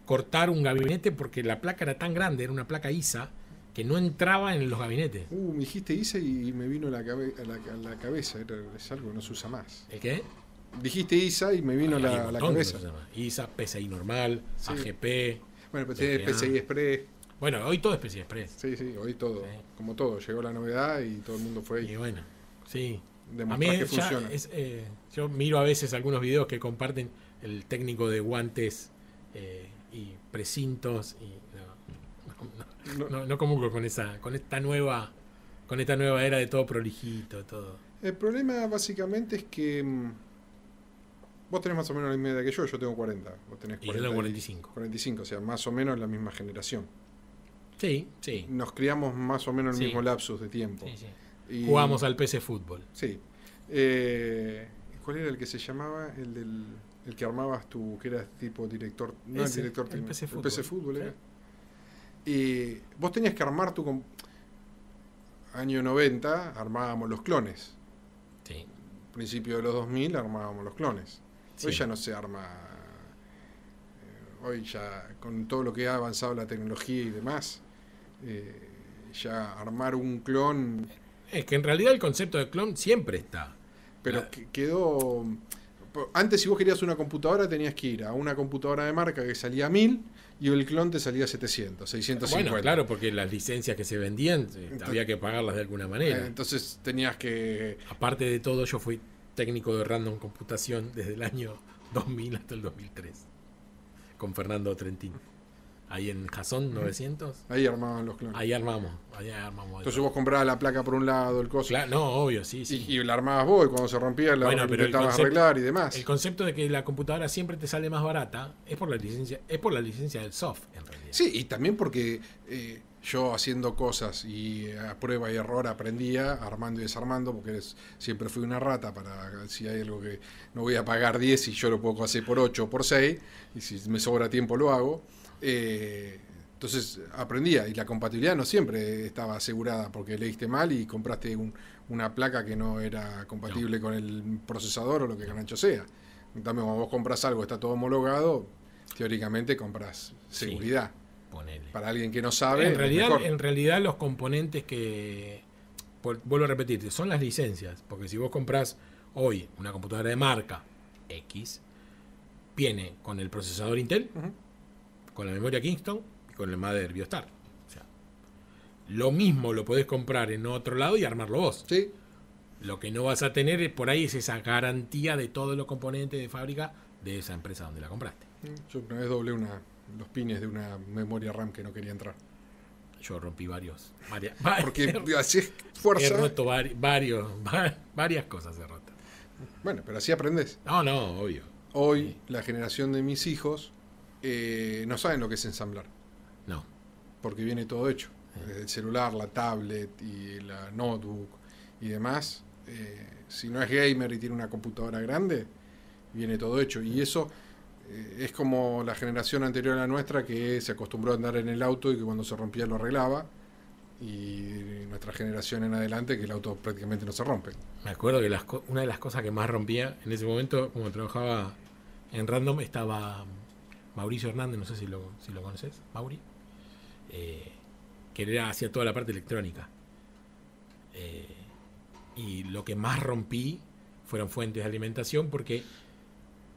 cortar un gabinete porque la placa era tan grande, era una placa ISA, que no entraba en los gabinetes. Me dijiste ISA y me vino a la cabeza. Es algo que no se usa más. ¿El qué? Dijiste ISA y me vino a la cabeza. ISA, PCI normal, Sí. AGP. Bueno, pero tenés PCI Express. Bueno, hoy todo es PCI Express. Sí, hoy todo. Sí. Como todo, llegó la novedad y todo el mundo fue ahí. Y bueno, sí. A Demostrar mí que ya funciona. yo miro a veces algunos videos que comparten el técnico de guantes y precintos y no comulgo con esta nueva era de todo prolijito, todo. El problema básicamente es que vos tenés más o menos la misma edad que yo tengo 40. Vos tenés Y yo tengo 45. 45, o sea, más o menos la misma generación. Sí. Nos criamos más o menos el Sí. mismo lapsus de tiempo. Sí. Y- Jugamos al PC Fútbol. Sí. ¿Cuál era el que se llamaba? El que armabas tú, que eras tipo director. No Ese, el director el técnico, PC el Fútbol. PC Fútbol Sí. era. Y vos tenías que armar año 90, armábamos los clones. Sí. Principio de los 2000 armábamos los clones. Hoy Sí. ya no se arma. hoy ya con todo lo que ha avanzado la tecnología y demás, ya armar un clon, Es que en realidad el concepto de clon siempre está. pero quedó... Antes, si vos querías una computadora, tenías que ir a una computadora de marca que salía 1000 y el clon te salía 700, 650. Bueno, claro, porque las licencias que se vendían había que pagarlas de alguna manera. Entonces tenías que... Aparte de todo, yo fui técnico de random computación desde el año 2000 hasta el 2003 con Fernando Trentín. Ahí en Jason 900. Ahí armaban los clones. Ahí armamos. Entonces vos comprabas la placa por un lado, el coso. Claro, no, obvio, sí. Y la armabas vos, y cuando se rompía la intentabas arreglar y demás. El concepto de que la computadora siempre te sale más barata es por la licencia del soft, en realidad. Sí, y también porque yo haciendo cosas y a prueba y error aprendía, armando y desarmando, porque siempre fui una rata para si hay algo que no voy a pagar 10 y yo lo puedo hacer por 8 o por 6, y si me sobra tiempo lo hago. Entonces aprendía, y la compatibilidad no siempre estaba asegurada porque leíste mal y compraste una placa que no era compatible con el procesador o lo que gancho sea. También cuando vos compras algo está todo homologado, teóricamente compras seguridad. Ponele. Para alguien que no sabe, en realidad los componentes vuelvo a repetirte, son las licencias, porque si vos compras hoy una computadora de marca X, viene con el procesador Intel, con la memoria Kingston y con el Mother Biostar. O sea, lo mismo lo podés comprar en otro lado y armarlo vos. Sí. Lo que no vas a tener por ahí es esa garantía de todos los componentes de fábrica de esa empresa donde la compraste. Yo una vez doblé los pines de una memoria RAM que no quería entrar. Yo rompí varias porque así es fuerza. He roto varias cosas he roto. Bueno, pero así aprendes. No, obvio. Hoy la generación de mis hijos no saben lo que es ensamblar. No. Porque viene todo hecho. El celular, la tablet y la notebook y demás. Si no es gamer y tiene una computadora grande, viene todo hecho. Y eso es como la generación anterior a la nuestra, que se acostumbró a andar en el auto y que cuando se rompía lo arreglaba. Y nuestra generación en adelante, que el auto prácticamente no se rompe. Me acuerdo que una de las cosas que más rompía en ese momento, como trabajaba en Random, estaba Mauricio Hernández, no sé si lo conoces, Mauri, que hacía toda la parte electrónica. Y lo que más rompí fueron fuentes de alimentación, porque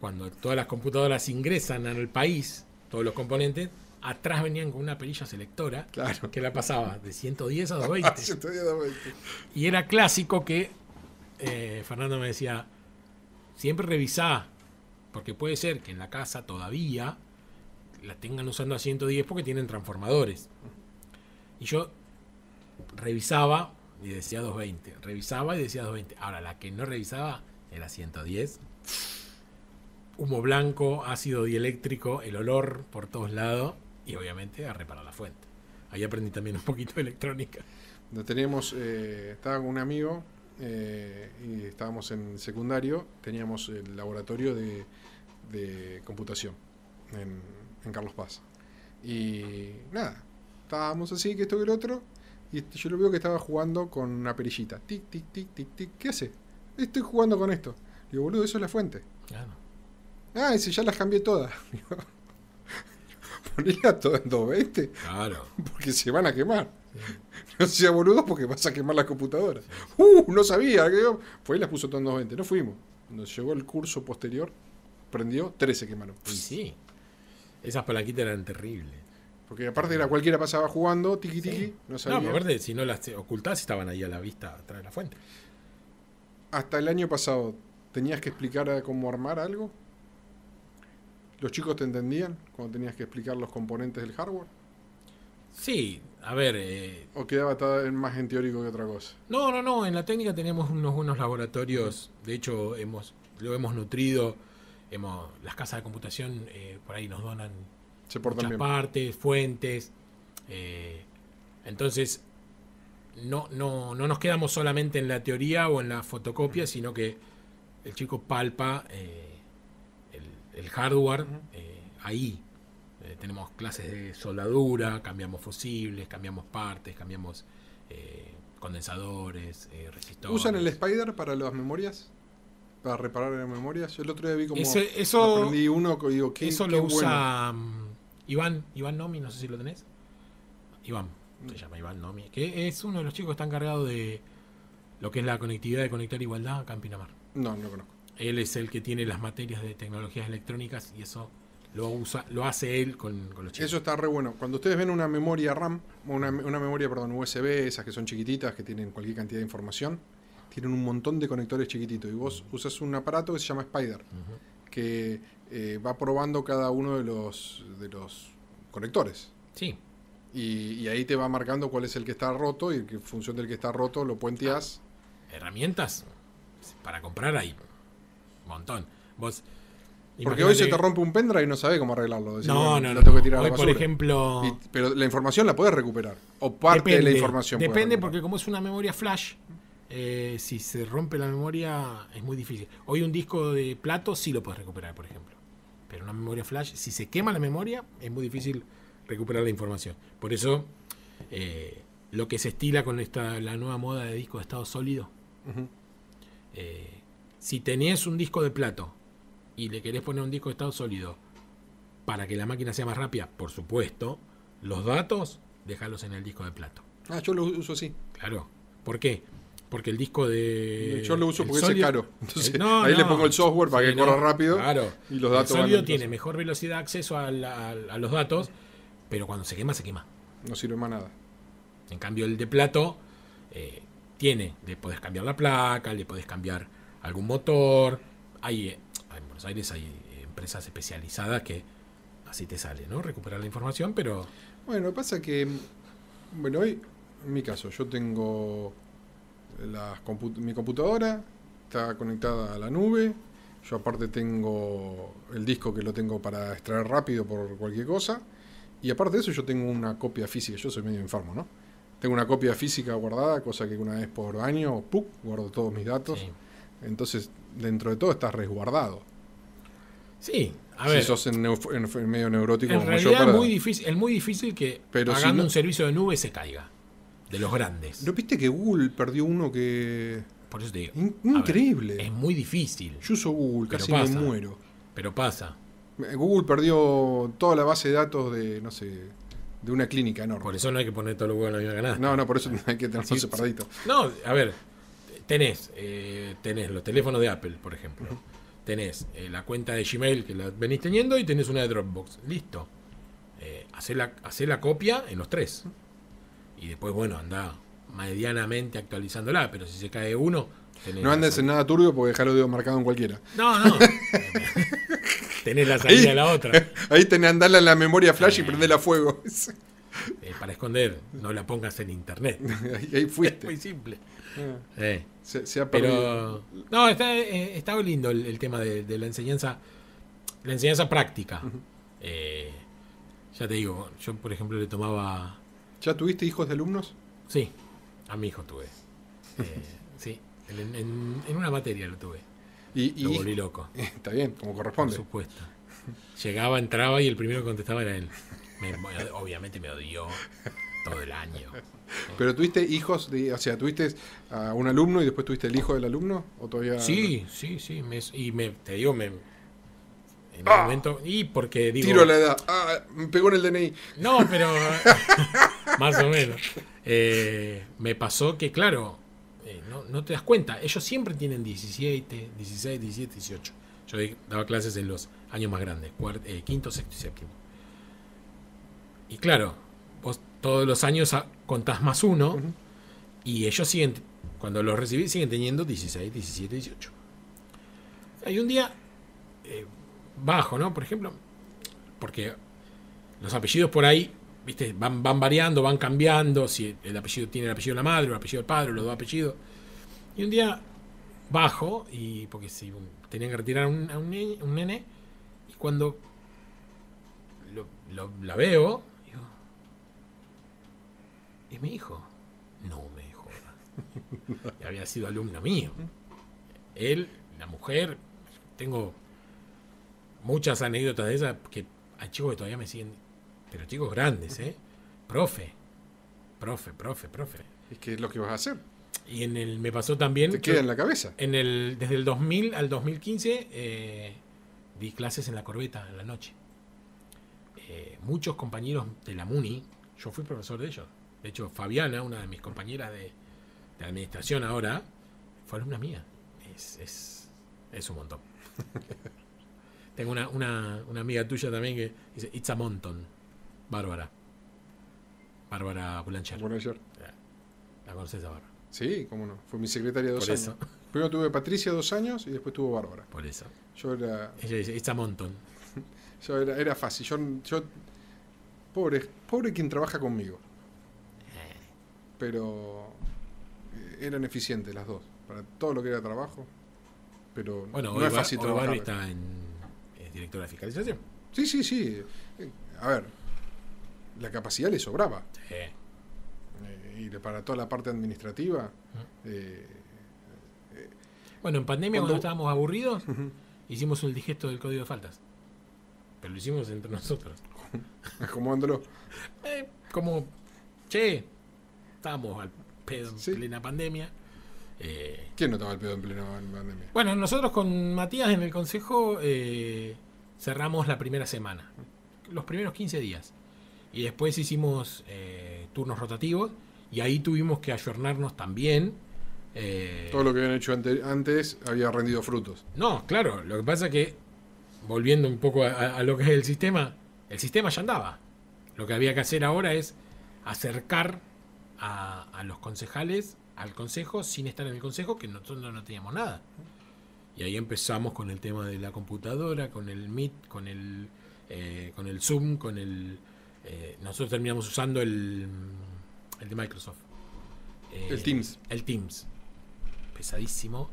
cuando todas las computadoras ingresan al país, todos los componentes, atrás venían con una perilla selectora, claro, que la pasaba de 110 a 220. 110 a 220. Y era clásico que Fernando me decía, siempre revisá, porque puede ser que en la casa todavía la tengan usando a 110 porque tienen transformadores. Y yo revisaba y decía 220. Revisaba y decía 220. Ahora, la que no revisaba era 110. Humo blanco, ácido dieléctrico, el olor por todos lados. Y obviamente a reparar la fuente. Ahí aprendí también un poquito de electrónica. Estaba con un amigo y estábamos en secundario. Teníamos el laboratorio de computación en Carlos Paz. Y nada, estábamos así, que esto y el otro. Y yo lo veo que estaba jugando con una perillita. Tic, tic, tic, tic, tic. ¿Qué hace? Estoy jugando con esto. Le digo, boludo, eso es la fuente. Claro. Ese ya las cambié todas. Ponela todo en 220. Claro. Porque se van a quemar. Sí. No sea boludo, porque vas a quemar la computadora. Sí. No sabía. Fue y las puso todo en 220. No fuimos. Cuando llegó el curso posterior, prendió, 13 quemaron. Y sí. Esas palaquitas eran terribles. Porque aparte era cualquiera pasaba jugando, tiqui tiqui, sí. No sabía. No, aparte, si no las ocultás, estaban ahí a la vista atrás de la fuente. Hasta el año pasado, ¿tenías que explicar cómo armar algo? ¿Los chicos te entendían cuando tenías que explicar los componentes del hardware? Sí, a ver... ¿O quedaba todo más en teórico que otra cosa? No, en la técnica tenemos unos buenos laboratorios. De hecho, lo hemos nutrido. Las casas de computación por ahí nos donan muchas partes, fuentes. Entonces, no nos quedamos solamente en la teoría o en la fotocopia, sino que el chico palpa el hardware ahí. Tenemos clases de soldadura, cambiamos fusibles, cambiamos partes, cambiamos condensadores, resistores. ¿Usan el Spider para las memorias? para reparar la memoria. Yo el otro día vi como eso aprendí uno que digo, qué lo bueno. usa Iván Nomi, no sé si lo tenés. Iván, se llama Iván Nomi, que es uno de los chicos que está encargado de lo que es la conectividad de Conectar Igualdad acá en Pinamar. No lo conozco. Él es el que tiene las materias de tecnologías electrónicas y eso lo hace él con los chicos. Eso está re bueno. Cuando ustedes ven una memoria RAM, una memoria, perdón, USB, esas que son chiquititas, que tienen cualquier cantidad de información, tienen un montón de conectores chiquititos. Y vos usas un aparato que se llama Spider, que va probando cada uno de los conectores. Sí. Y ahí te va marcando cuál es el que está roto y en función del que está roto lo puenteás. Herramientas para comprar ahí. Un montón. Vos porque hoy se te rompe un pendrive y no sabés cómo arreglarlo. Decís, no. Tengo que tirar a hoy, la basura. por ejemplo... pero la información la podés recuperar. O parte de la información. Depende porque como es una memoria flash, si se rompe la memoria es muy difícil. Hoy un disco de plato sí lo podés recuperar, por ejemplo. Pero una memoria flash, si se quema la memoria, es muy difícil recuperar la información. Por eso, lo que se estila con la nueva moda de disco de estado sólido, si tenés un disco de plato y le querés poner un disco de estado sólido para que la máquina sea más rápida, por supuesto, los datos, déjalos en el disco de plato. Yo lo uso así. Claro. ¿Por qué? Porque el disco de... Yo lo uso porque sólido, es caro. Entonces, le pongo el software para que corra rápido. Claro. Y los datos el sólido tiene mejor velocidad de acceso a los datos, pero cuando se quema, se quema. No sirve más nada. En cambio, el de plato le podés cambiar la placa, le podés cambiar algún motor. En Buenos Aires hay empresas especializadas que así te sale, ¿no? Recuperar la información, pero... Bueno, pasa que... Bueno, hoy, en mi caso, yo tengo... mi computadora está conectada a la nube. Yo aparte tengo el disco que lo tengo para extraer rápido por cualquier cosa. Y aparte de eso yo tengo una copia física. Yo soy medio enfermo, ¿no? Tengo una copia física guardada, cosa que una vez por año, guardo todos mis datos. Sí. Entonces, dentro de todo estás resguardado. Sí, a ver. Si sos en medio neurótico en como realidad yo. Es muy difícil que pagando un servicio de nube se caiga. De los grandes. ¿No viste que Google perdió uno que... Por eso te digo. Increíble. Es muy difícil. Yo uso Google, casi me muero. Pero pasa. Google perdió toda la base de datos de, no sé, de una clínica enorme. Por eso no hay que poner todo lo huevo en la misma canasta. No, por eso hay que tenerlo separadito. No, a ver, tenés los teléfonos de Apple, por ejemplo. Tenés la cuenta de Gmail que la venís teniendo y tenés una de Dropbox. Listo. Hacé la copia en los tres. Y después, bueno, anda medianamente actualizándola, pero si se cae uno... No andes en nada turbio porque dejá los dedos marcados en cualquiera. No. Tenés la salida de la otra. Ahí tenés andala en la memoria flash y prendela a fuego. Para esconder, no la pongas en internet. Ahí fuiste. Es muy simple. Se ha perdido. Pero, no, está lindo el tema de la enseñanza. La enseñanza práctica. Ya te digo, yo por ejemplo le tomaba... ¿Ya tuviste hijos de alumnos? Sí, a mi hijo tuve. Sí, en una materia lo tuve. Lo volví loco. Está bien, como corresponde. Por supuesto. Llegaba, entraba y el primero que contestaba era él. Obviamente me odió todo el año. ¿Pero tuviste hijos? ¿Tuviste a un alumno y después tuviste el hijo del alumno? ¿O todavía? Sí. Te digo, en un momento... Y porque digo... Tiro la edad. Me pegó en el DNI. No, pero... más o menos. Me pasó que, claro... No te das cuenta, ellos siempre tienen 17, 16, 17, 18. Yo daba clases en los años más grandes, quinto, sexto y séptimo. Y claro, vos todos los años contás más uno, y ellos siguen, cuando los recibís, siguen teniendo 16, 17, 18. Hay un día bajo, ¿no? Por ejemplo, porque los apellidos por ahí, ¿viste? Van variando, van cambiando, si el apellido tiene el apellido de la madre o el apellido del padre, los dos apellidos. Y un día bajo, y porque si tenían que retirar a un nene, y cuando la veo, digo, ¿es mi hijo? No me jodas. Y había sido alumno mío. Él, la mujer, tengo muchas anécdotas de esas, que hay chicos que todavía me siguen, pero chicos grandes, profe. Es que es lo que vas a hacer. Y me pasó también... Te queda en la cabeza. Desde el 2000 al 2015 di clases en la Corbeta, en la noche. Muchos compañeros de la MUNI, yo fui profesor de ellos. De hecho, Fabiana, una de mis compañeras de administración ahora, fue alumna mía. Es un montón. Tengo una amiga tuya también que dice It's a Monton. Bárbara Boulancher. ¿La conoces a Bárbara? Sí, cómo no. Fue mi secretaria 2 años. Eso. Primero tuve Patricia 2 años y después tuvo Bárbara. Por eso. Ella dice It's a Monton. Era fácil. Yo pobre quien trabaja conmigo. Pero eran eficientes las dos. Para todo lo que era trabajo. Pero bueno, no es fácil trabajar. Barbie está es directora de fiscalización. Sí. A ver, la capacidad le sobraba. Sí. Y para toda la parte administrativa. Bueno, en pandemia cuando estábamos aburridos, hicimos un digesto del código de faltas. Pero lo hicimos entre nosotros. Acomodándolo. Estábamos al pedo en plena pandemia. ¿Quién no estaba al pedo en plena pandemia? Bueno, nosotros con Matías en el consejo cerramos la primera semana, los primeros 15 días. Y después hicimos turnos rotativos y ahí tuvimos que ayornarnos también. Todo lo que habían hecho antes había rendido frutos. No, claro, lo que pasa es que, volviendo un poco a lo que es el sistema ya andaba. Lo que había que hacer ahora es acercar a los concejales al consejo sin estar en el consejo, que nosotros no teníamos nada. Y ahí empezamos con el tema de la computadora, con el Meet, con el Zoom, nosotros terminamos usando el de Microsoft. El Teams. El Teams. Pesadísimo.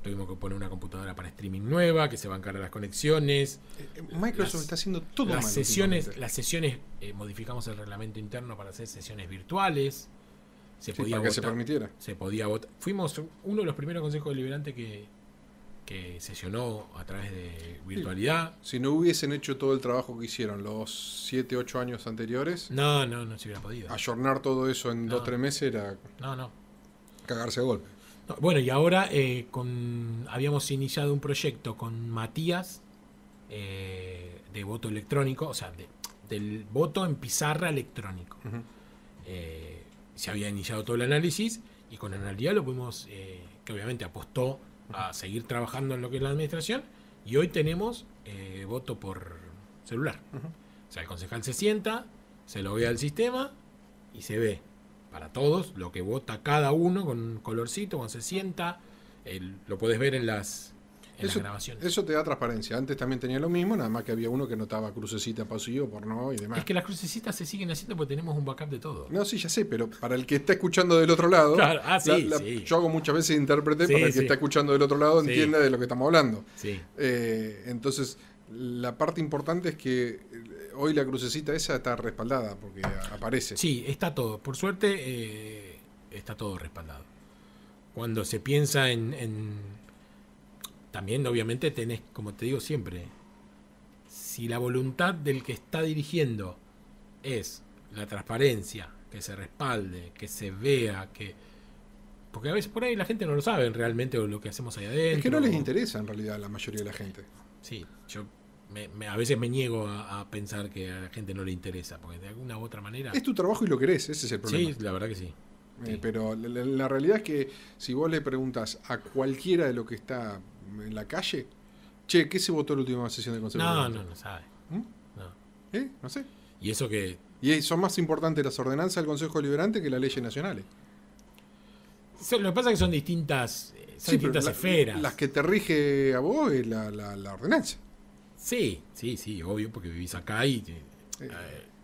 Tuvimos que poner una computadora para streaming nueva, que se bancara las conexiones. Microsoft está haciendo todo mal. Las sesiones modificamos el reglamento interno para hacer sesiones virtuales. Para que se permitiera. Se podía votar. Fuimos uno de los primeros consejos deliberantes que sesionó a través de virtualidad. Si no hubiesen hecho todo el trabajo que hicieron los 7, 8 años anteriores, no se hubiera podido. Ayornar todo eso en 2, 3 meses era cagarse a golpe. No, bueno, y ahora habíamos iniciado un proyecto con Matías de voto electrónico, o sea, del voto en pizarra electrónico. Uh-huh. Se había iniciado todo el análisis y con Analidad lo pudimos, que obviamente apostó a seguir trabajando en lo que es la administración, y hoy tenemos voto por celular. Uh-huh. O sea, el concejal se sienta, se lo ve al sistema y se ve para todos lo que vota cada uno con un colorcito cuando se sienta. Lo puedes ver en las grabaciones. Eso te da transparencia. Antes también tenía lo mismo, nada más que había uno que notaba crucecita pasivo por no y demás. Es que las crucecitas se siguen haciendo porque tenemos un backup de todo. No, sí, ya sé, pero para el que está escuchando del otro lado, claro. Yo hago muchas veces intérprete para el que está escuchando del otro lado entienda de lo que estamos hablando. Sí. Entonces, la parte importante es que hoy la crucecita esa está respaldada porque aparece. Sí, está todo. Por suerte está todo respaldado. Cuando se piensa también obviamente tenés, como te digo siempre, si la voluntad del que está dirigiendo es la transparencia, que se respalde, que se vea, porque a veces por ahí la gente no lo sabe realmente lo que hacemos ahí adentro. Es que no les interesa en realidad a la mayoría de la gente. Sí, yo a veces me niego a pensar que a la gente no le interesa, porque de alguna u otra manera... Es tu trabajo y lo querés, ese es el problema. Sí, la verdad que sí. Pero la realidad es que si vos le preguntas a cualquiera de lo que está en la calle, che, ¿qué se votó en la última sesión del Consejo? No sabe. No. No sé. Y eso que... Y son más importantes las ordenanzas del Consejo Deliberante que las leyes nacionales. Lo que pasa es que son distintas esferas. Las que te rige a vos es la ordenanza. Sí, obvio, porque vivís acá y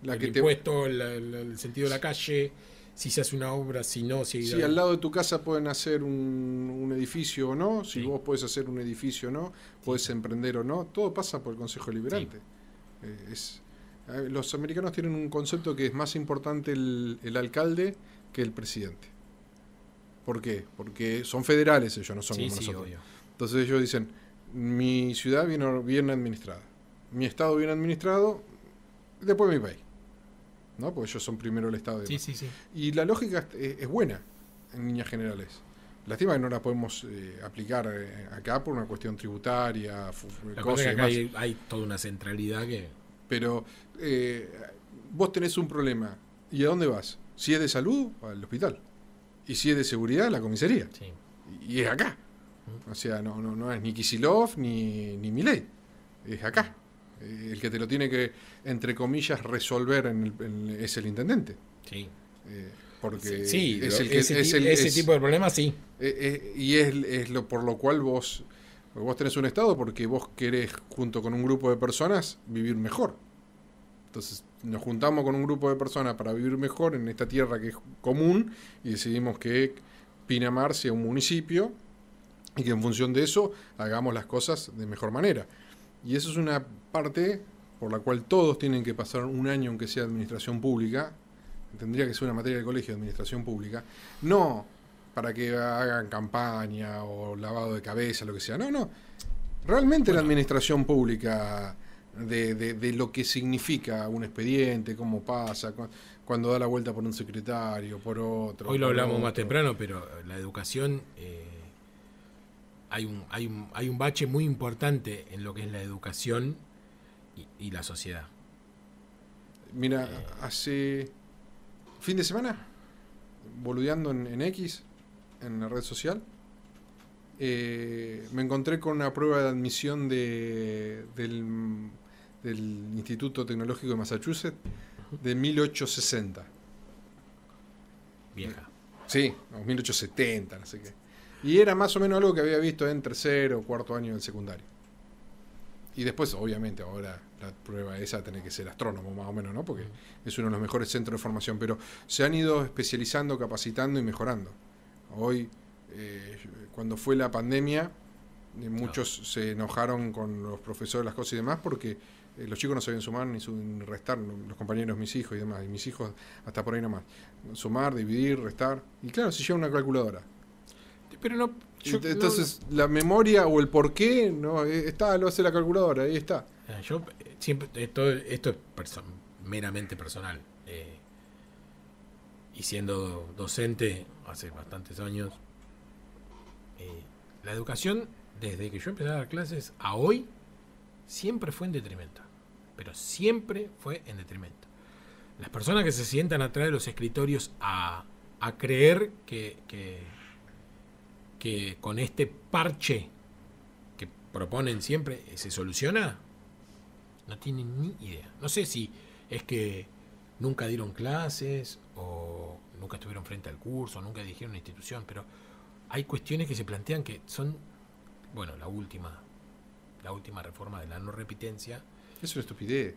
el impuesto, el sentido de la calle, si se hace una obra, si no... Si al lado de tu casa pueden hacer un edificio o no, si vos podés hacer un edificio o no, podés emprender o no, todo pasa por el Consejo Deliberante. Sí. Los americanos tienen un concepto que es más importante el alcalde que el presidente. ¿Por qué? Porque son federales ellos, no son como nosotros. Obvio. Entonces ellos dicen, mi ciudad bien administrada, mi estado bien administrado, después mi país. ¿No? Porque ellos son primero el estado. Sí. Y la lógica es buena. en líneas generales. Lástima que no la podemos aplicar acá por una cuestión tributaria, La cosa es que acá hay toda una centralidad que... Pero vos tenés un problema. ¿Y a dónde vas? Si es de salud, al hospital. Y si es de seguridad, a la comisaría. Sí. Y es acá. O sea, no es ni Kicillof ni Milei. Es acá. El que te lo tiene que, entre comillas, resolver es el intendente. Sí. Porque sí, es el que ese tipo de problemas, sí. Y es lo por lo cual vos tenés un estado porque vos querés, junto con un grupo de personas, vivir mejor. Entonces nos juntamos con un grupo de personas para vivir mejor en esta tierra que es común y decidimos que Pinamar sea un municipio y que en función de eso hagamos las cosas de mejor manera. Y eso es una parte por la cual todos tienen que pasar un año, aunque sea administración pública. Tendría que ser una materia del colegio de administración pública. No para que hagan campaña o lavado de cabeza, lo que sea. No. Realmente la administración pública de lo que significa un expediente, cómo pasa, cuando da la vuelta por un secretario, por otro. Hoy lo hablamos más temprano, pero la educación... hay un bache muy importante en lo que es la educación y la sociedad. Mira, hace fin de semana, boludeando en X, en la red social, me encontré con una prueba de admisión del Instituto Tecnológico de Massachusetts de 1860. Vieja. Sí, 1870, no sé qué. Y era más o menos algo que había visto en tercero o cuarto año del secundario. Y después, obviamente, ahora la prueba esa tiene que ser astrónomo, más o menos, ¿no? Porque es uno de los mejores centros de formación. Pero se han ido especializando, capacitando y mejorando. Hoy, cuando fue la pandemia, muchos se enojaron con los profesores, las cosas y demás, porque los chicos no sabían sumar ni restar, los compañeros, mis hijos y demás. Y mis hijos hasta por ahí nomás. Sumar, dividir, restar. Y claro, se lleva una calculadora. Pero no, entonces la memoria o el porqué no lo hace la calculadora, ahí está. Yo siempre esto es meramente personal, y siendo docente hace bastantes años, la educación desde que yo empecé a dar clases a hoy siempre fue en detrimento, pero siempre fue en detrimento. Las personas que se sientan atrás de los escritorios a creer que con este parche que proponen siempre se soluciona, no tienen ni idea. No sé si es que nunca dieron clases o nunca estuvieron frente al curso, nunca dirigieron una institución, pero hay cuestiones que se plantean que son, bueno, la última reforma de la no repitencia. Es una estupidez.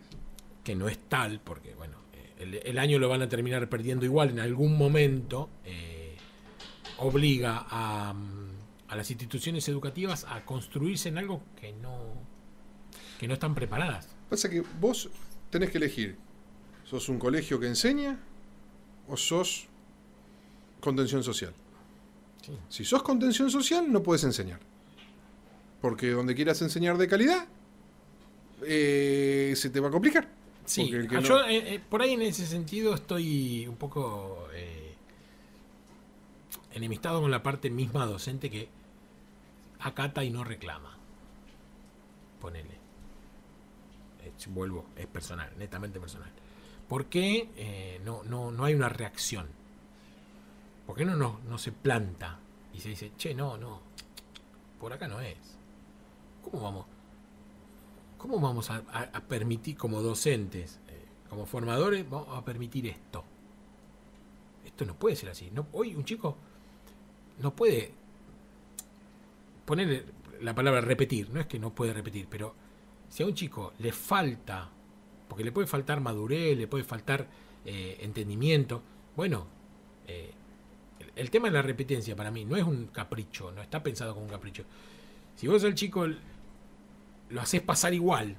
Que no es tal, porque bueno, el año lo van a terminar perdiendo igual en algún momento. Obliga a las instituciones educativas a construirse en algo que no están preparadas. Pasa que vos tenés que elegir, ¿sos un colegio que enseña o sos contención social? Sí. Si sos contención social no puedes enseñar, porque donde quieras enseñar de calidad se te va a complicar. Sí, yo por ahí en ese sentido estoy un poco enemistado con la parte misma docente que acata y no reclama. Ponele. Vuelvo, es personal, netamente personal. ¿Por qué no hay una reacción? ¿Por qué no se planta y se dice, che, no, por acá no es? ¿Cómo vamos a permitir como docentes, como formadores, vamos a permitir esto? Esto no puede ser así. Hoy un chico no puede poner la palabra repetir, no es que no puede repetir, pero si a un chico le falta, porque le puede faltar madurez, le puede faltar entendimiento, bueno, el tema de la repetencia para mí no es un capricho, no está pensado como un capricho. Si vos al chico lo haces pasar igual,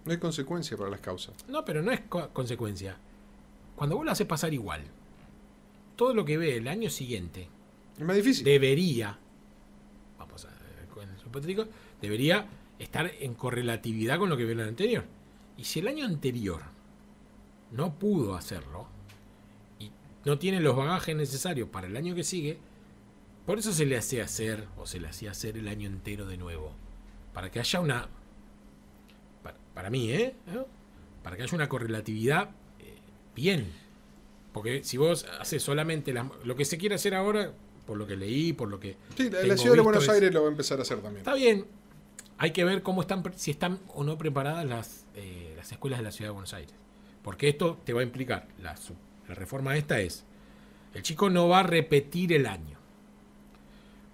no hay consecuencia para las causas. No, pero no es consecuencia. Cuando vos lo haces pasar igual, todo lo que ve el año siguiente es más difícil. Debería, vamos a ver con el hipotético, debería estar en correlatividad con lo que ve el año anterior. Y si el año anterior no pudo hacerlo, y no tiene los bagajes necesarios para el año que sigue, por eso se le hace hacer, o se le hacía hacer el año entero de nuevo. Para que haya una... Para mí, ¿no? Para que haya una correlatividad bien. Porque si vos haces solamente lo que se quiere hacer ahora, por lo que leí, por lo que... Sí, la ciudad de Buenos Aires lo va a empezar a hacer también. Está bien. Hay que ver cómo están, si están o no preparadas las escuelas de la ciudad de Buenos Aires. Porque esto te va a implicar, la reforma esta es, el chico no va a repetir el año.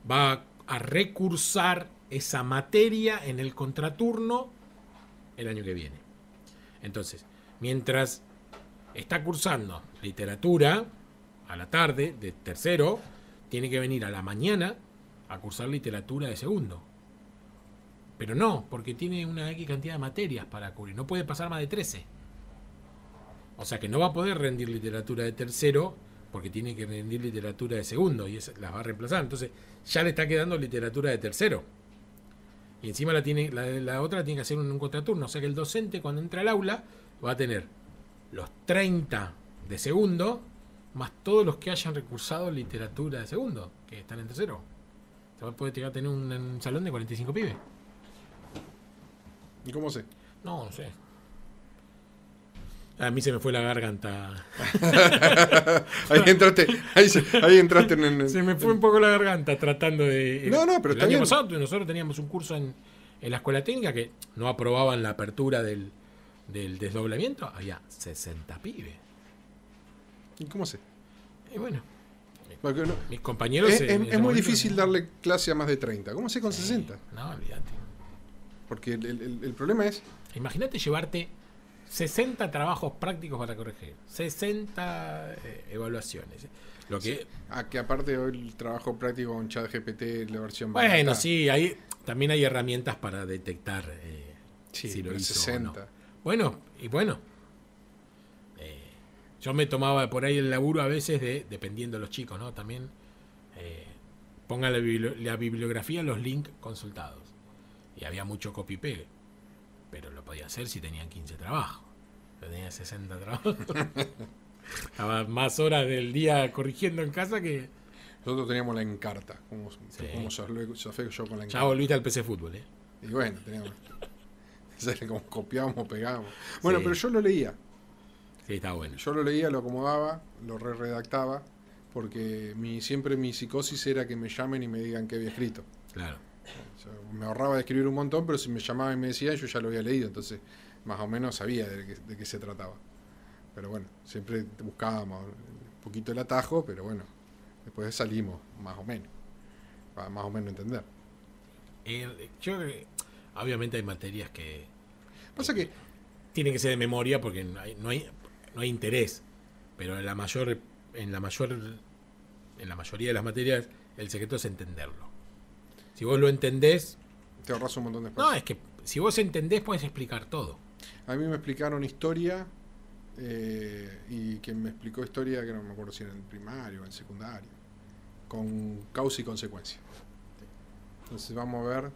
Va a recursar esa materia en el contraturno el año que viene. Entonces, mientras está cursando literatura a la tarde de tercero, tiene que venir a la mañana a cursar literatura de segundo. Pero no, porque tiene una X cantidad de materias para cubrir. No puede pasar más de 13. O sea que no va a poder rendir literatura de tercero porque tiene que rendir literatura de segundo y esa las va a reemplazar. Entonces ya le está quedando literatura de tercero. Y encima la otra tiene que hacer un contraturno. O sea que el docente cuando entra al aula va a tener los 30 de segundo más todos los que hayan recursado literatura de segundo, que están en tercero. Se va a poder llegar a tener un salón de 45 pibes. ¿Y cómo sé? No sé. A mí se me fue la garganta. ahí entraste en... Se me fue un poco la garganta tratando de... No, pero está el año bien. pasado nosotros teníamos un curso en la escuela técnica que no aprobaban la apertura del desdoblamiento. Había 60 pibes. ¿Y cómo sé? Y bueno, Porque no, mis compañeros... es muy difícil darle clase a más de 30. ¿Cómo sé con 60? No, olvídate. Porque el problema es... Imagínate llevarte 60 trabajos prácticos para corregir, 60 evaluaciones. Lo que, que aparte hoy el trabajo práctico con ChatGPT, la versión bueno, barata. sí, también hay herramientas para detectar si lo hizo 60. o no. Bueno, yo me tomaba por ahí el laburo a veces dependiendo de los chicos, ¿no? También pongan la bibliografía, los links consultados. Y había mucho copy-pegue. Pero lo podía hacer si tenían 15 trabajos. Yo tenía 60 trabajos. Estaba más horas del día corrigiendo en casa que... Nosotros teníamos la Encarta. Como safé yo con la Encarta. Ya volviste al PC Fútbol, ¿eh? Y bueno, teníamos... como copiábamos, pegábamos. Bueno, Sí. pero yo lo leía. Sí, está bueno. Yo lo leía, lo acomodaba, lo redactaba, porque siempre mi psicosis era que me llamen y me digan qué había escrito. Claro. O sea, me ahorraba de escribir un montón, pero si me llamaban y me decían, yo ya lo había leído, entonces más o menos sabía de qué se trataba. Pero bueno, siempre buscábamos un poquito el atajo, pero bueno, después salimos, más o menos, para más o menos entender. Yo creo que obviamente hay materias que Pasa que tienen que ser de memoria porque no hay interés, pero en la mayoría de las materias el secreto es entenderlo. Si vos lo entendés, te ahorras un montón de espacio. no, es que si vos entendés puedes explicar todo. A mí me explicaron historia, y quien me explicó historia, que no me acuerdo si era en el primario o en el secundario, con causa y consecuencia. Entonces vamos a ver.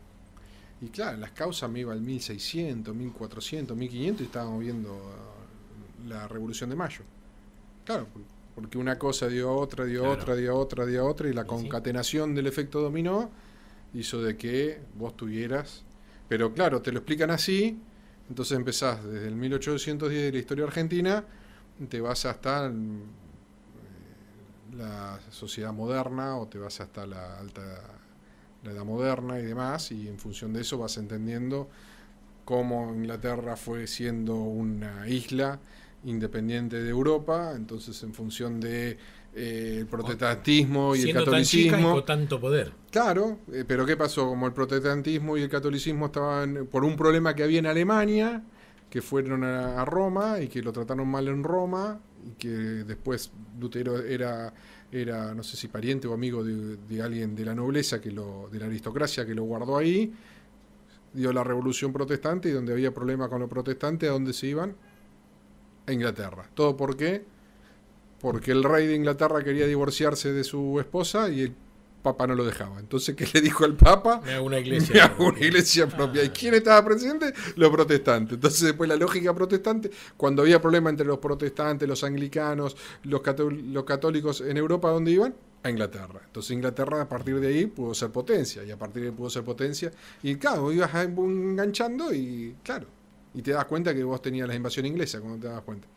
Y claro, las causas me iba al 1600, 1400, 1500 y estábamos viendo la Revolución de Mayo. Claro, porque una cosa dio otra, Claro. otra, y la Sí, concatenación del efecto dominó hizo de que vos tuvieras... Pero claro, te lo explican así, entonces empezás desde el 1810 de la historia argentina, te vas hasta la sociedad moderna, o te vas hasta la edad moderna y demás, y en función de eso vas entendiendo cómo Inglaterra fue siendo una isla independiente de Europa, entonces en función de el protestantismo y el Siendo tan chica y catolicismo. con tanto poder. Claro, pero ¿qué pasó? Como el protestantismo y el catolicismo estaban por un problema que había en Alemania, que fueron a Roma y que lo trataron mal en Roma, y que después Lutero era no sé si pariente o amigo de alguien de la nobleza, de la aristocracia, que lo guardó ahí, dio la revolución protestante, y donde había problema con los protestantes, ¿a dónde se iban? A Inglaterra. ¿Todo por qué? Porque el rey de Inglaterra quería divorciarse de su esposa y el Papa no lo dejaba. Entonces, ¿qué le dijo el Papa? Me hago una iglesia Me hago propia. una iglesia propia. ¿Y quién estaba presente? Los protestantes. Entonces, después la lógica protestante, cuando había problema entre los protestantes, los anglicanos, los católicos en Europa, ¿dónde iban? A Inglaterra. Entonces Inglaterra a partir de ahí pudo ser potencia, y a partir de ahí pudo ser potencia, y claro, ibas enganchando y claro, y te das cuenta que vos tenías la invasión inglesa cuando te das cuenta.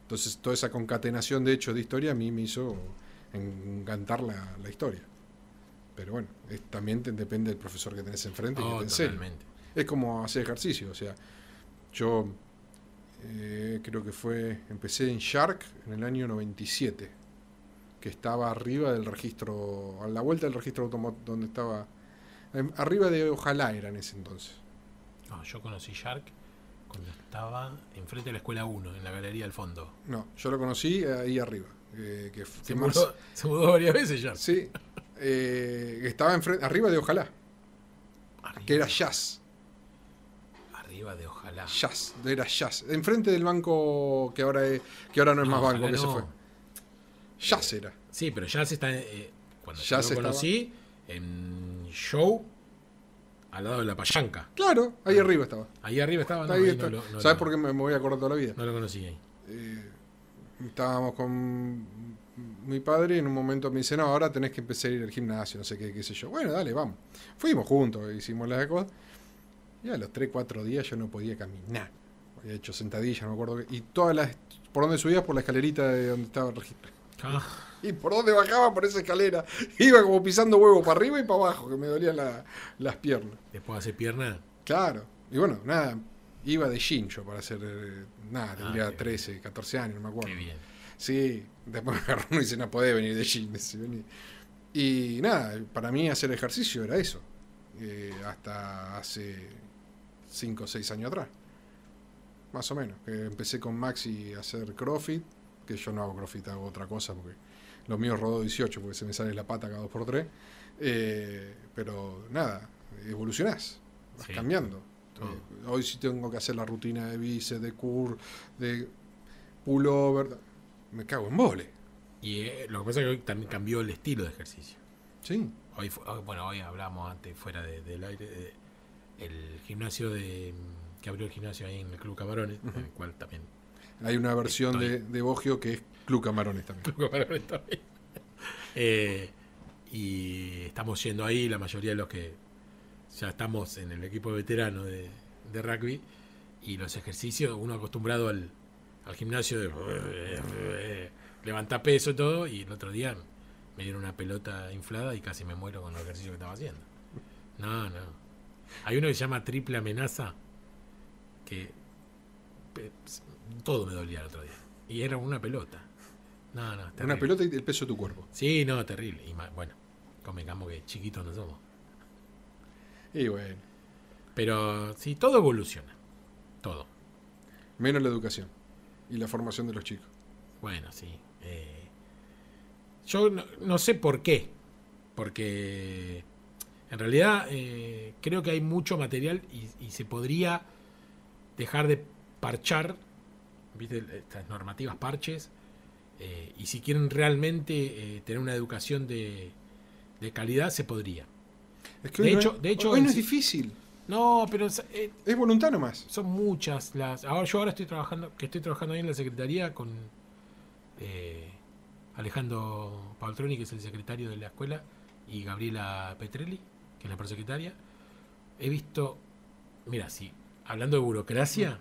Entonces toda esa concatenación de hechos de historia a mí me hizo encantar la historia. Pero bueno, también depende del profesor que tenés enfrente y que te enseñe. Totalmente. Es como hacer ejercicio, o sea, yo creo que empecé en Shark en el año 97, que estaba arriba del registro, a la vuelta del registro automotor, donde estaba, arriba de Ojalá era en ese entonces. No, yo conocí Shark cuando estaba enfrente de la escuela 1, en la galería del fondo. No, yo lo conocí ahí arriba. Se mudó varias veces Shark. Sí, estaba arriba de Ojalá, Arriba, que era Jazz. arriba de Ojalá. Jazz, era Jazz. Enfrente del banco que ahora no es más Ojalá banco, que se no. fue. Jazz era. Sí, pero Jazz está. Cuando Jazz yo lo conocí, en Show, al lado de la Payanca. Claro, ahí arriba estaba. Ahí arriba estaba. No, Ahí ahí está. no ¿Sabes por qué me voy a acordar toda la vida? No lo conocí ahí. Estábamos con mi padre y en un momento me dice, no, ahora tenés que empezar a ir al gimnasio, no sé qué sé yo. Bueno, dale, vamos. Fuimos juntos, hicimos las cosas. Y a los 3, 4 días yo no podía caminar. Había hecho sentadillas, no me acuerdo qué. Y por donde subías, por la escalerita de donde estaba el registro. Ah, Y por donde bajaba, por esa escalera. Iba como pisando huevo para arriba y para abajo, que me dolían las piernas. después hace pierna. Claro. Y bueno, nada, iba de jean yo para hacer, nada, tendría qué 13, 14 años, no me acuerdo. Qué bien. Sí, después me agarró uno y dice, no podés venir de jean. Dice, vení. Y nada, para mí hacer ejercicio era eso. Hasta hace 5 o 6 años atrás. Más o menos. Que empecé con Maxi a hacer CrossFit, que yo no hago CrossFit, hago otra cosa, porque lo mío rodó 18, porque se me sale la pata cada 2x3. Pero nada, evolucionás, vas Sí, cambiando. todo. Hoy sí tengo que hacer la rutina de bíceps, de curl, de pullover. Me cago en vole. Y lo que pasa es que hoy también cambió el estilo de ejercicio. Sí. Hoy hablamos antes, fuera del aire, el gimnasio que abrió el gimnasio ahí en el Club Camarones, en el cual también. Hay una versión Estoy. de Bogio que es Club Camarones también. Club Camarones también. Y estamos yendo ahí, la mayoría de los que ya estamos en el equipo veterano de rugby, y los ejercicios, uno acostumbrado al gimnasio de levantar peso y todo, y el otro día me dieron una pelota inflada y casi me muero con los ejercicios que estaba haciendo. No. Hay uno que se llama triple amenaza, que todo me dolía el otro día. Y era una pelota. No, terrible. Una pelota y el peso de tu cuerpo. Sí, no, terrible. Y bueno, convengamos que chiquitos no somos. Y bueno, Pero sí, todo evoluciona. Todo. menos la educación y la formación de los chicos. Bueno, sí. Yo no sé por qué. Porque en realidad creo que hay mucho material y se podría dejar de parchar, ¿viste? Estas normativas parches. Y si quieren realmente tener una educación de calidad, se podría. Es que De hoy hecho, hoy no es difícil. No, pero Es voluntad nomás. son muchas las. Ahora estoy trabajando ahí en la secretaría con Alejandro Paoltroni, que es el secretario de la escuela, y Gabriela Petrelli, que es la prosecretaria. He visto, mira, sí, hablando de burocracia,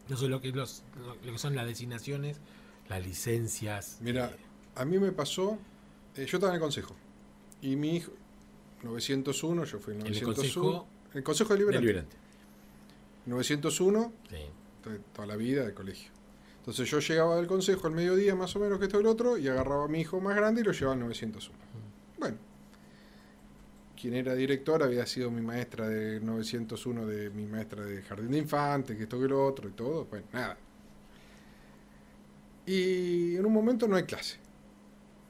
no sé lo que son las designaciones, las licencias. Mira, a mí me pasó, yo estaba en el consejo y mi hijo 901, yo fui en En el 901, consejo el consejo del deliberante, Liberante. 901, Sí. toda la vida de colegio. Entonces yo llegaba del consejo al mediodía más o menos que esto y el otro y agarraba a mi hijo más grande y lo llevaba al 901. Bueno, quien era director había sido mi maestra de 901, de mi maestra de jardín de infantes, que esto que lo otro y todo, bueno, nada. Y en un momento no hay clase.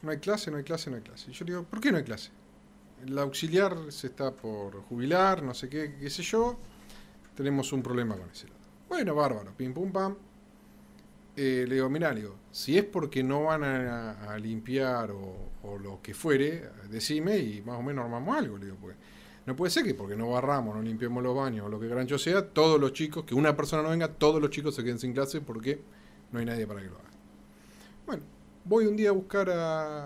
No hay clase. Y yo le digo, ¿por qué no hay clase? El auxiliar se está por jubilar, no sé qué sé yo. Tenemos un problema con ese lado. Bueno, bárbaro, pim pum pam. le digo, mirá, le digo, si es porque no van a limpiar o lo que fuere, decime y más o menos armamos algo, le digo, porque no puede ser que porque no barramos, no limpiemos los baños o lo que grancho sea, todos los chicos, que una persona no venga, todos los chicos se queden sin clase porque no hay nadie para que lo haga. Bueno, voy un día a buscar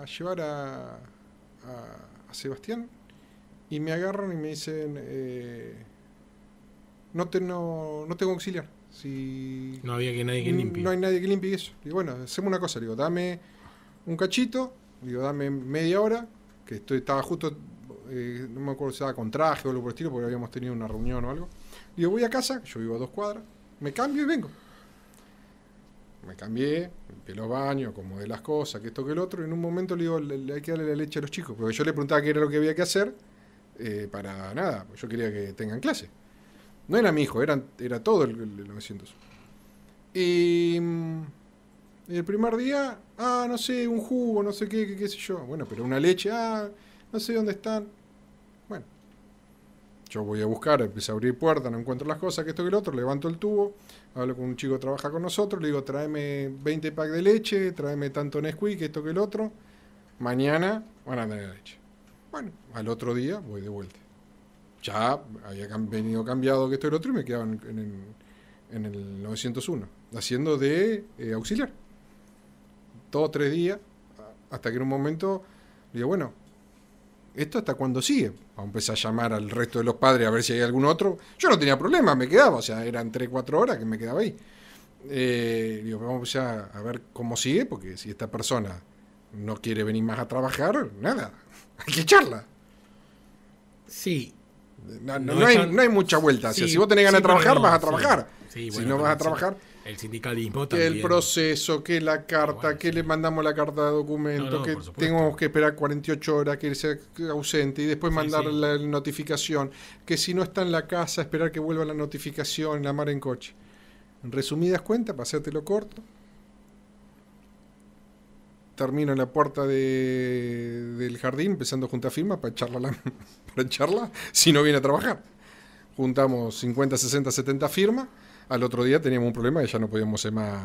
llevar a Sebastián y me agarran y me dicen, no tengo auxiliar. Si No había nadie que limpie. no hay nadie que limpie eso. Digo, bueno, hacemos una cosa, digo, dame un cachito, digo, dame media hora, que estaba justo, no me acuerdo si estaba con traje o algo por el estilo, porque habíamos tenido una reunión o algo. Digo, voy a casa, yo vivo a 2 cuadras, me cambio y vengo. Me cambié, limpié los baños, acomodé las cosas, que esto que el otro, y en un momento le digo, hay que darle la leche a los chicos, porque yo le preguntaba qué era lo que había que hacer, para nada, yo quería que tengan clase. No era mi hijo, era todo el 900. Y el primer día, no sé, un jugo, no sé qué sé yo. Bueno, pero una leche, no sé dónde están. Bueno, yo voy a buscar, empecé a abrir puertas, no encuentro las cosas, que esto que el otro, levanto el tubo, hablo con un chico que trabaja con nosotros, le digo, tráeme 20 packs de leche, tráeme tanto Nesquik, esto que el otro. Mañana van a tener leche. Bueno, al otro día voy de vuelta. Ya había venido cambiado que esto y el otro y me quedaba en el 901, haciendo de auxiliar. 2 o 3 días, hasta que en un momento digo, bueno, ¿esto hasta cuándo sigue? Vamos a empezar a llamar al resto de los padres a ver si hay algún otro. Yo no tenía problema, me quedaba, o sea, eran 3-4 horas que me quedaba ahí. Digo, vamos a empezar a ver cómo sigue, porque si esta persona no quiere venir más a trabajar, nada, hay que echarla. Sí. No hay mucha vuelta. Sí, si vos tenés ganas de trabajar, vas a trabajar. Sí, si no vas a trabajar, el sindicalismo que también. el proceso, que la carta, que le mandamos la carta de documento, que tenemos que esperar 48 horas que sea ausente y después mandar la notificación, que si no está en la casa, esperar que vuelva la notificación, la mar en coche. En resumidas cuentas, para hacértelo corto, termino en la puerta del jardín empezando a juntar firmas para echarla si no viene a trabajar. Juntamos 50, 60, 70 firmas. Al otro día teníamos un problema y ya no podíamos ser más,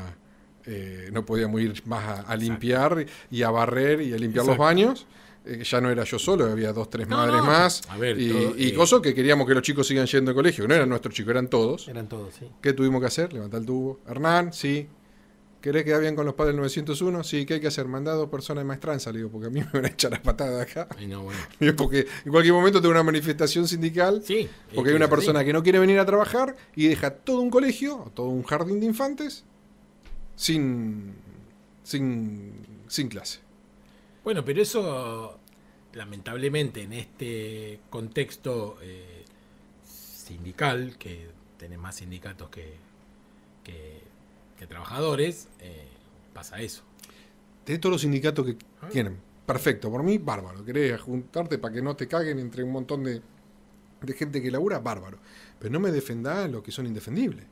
no podíamos ir más a limpiar y a barrer y a limpiar los baños. Ya no era yo solo, había 2, 3 madres más. A ver, y cosas que queríamos que los chicos sigan yendo al colegio. No eran nuestros chicos, eran todos. Eran todos, sí. ¿Qué tuvimos que hacer? Levantar el tubo. Hernán, sí. ¿Querés quedar bien con los padres del 901? Sí, ¿qué hay que hacer? Mandar a 2 personas de maestranza, le digo, porque a mí me van a echar las patadas acá. Ay, no, bueno. Porque en cualquier momento tengo una manifestación sindical, Sí, porque hay una persona que no quiere venir a trabajar y deja todo un colegio, todo un jardín de infantes, sin clase. Bueno, pero eso, lamentablemente, en este contexto sindical, que tenés más sindicatos que trabajadores, pasa eso. Tenés todos los sindicatos que tienen. Perfecto, por mí, bárbaro. Querés juntarte para que no te caguen entre un montón de gente que labura, bárbaro. Pero no me defendás lo que son indefendibles.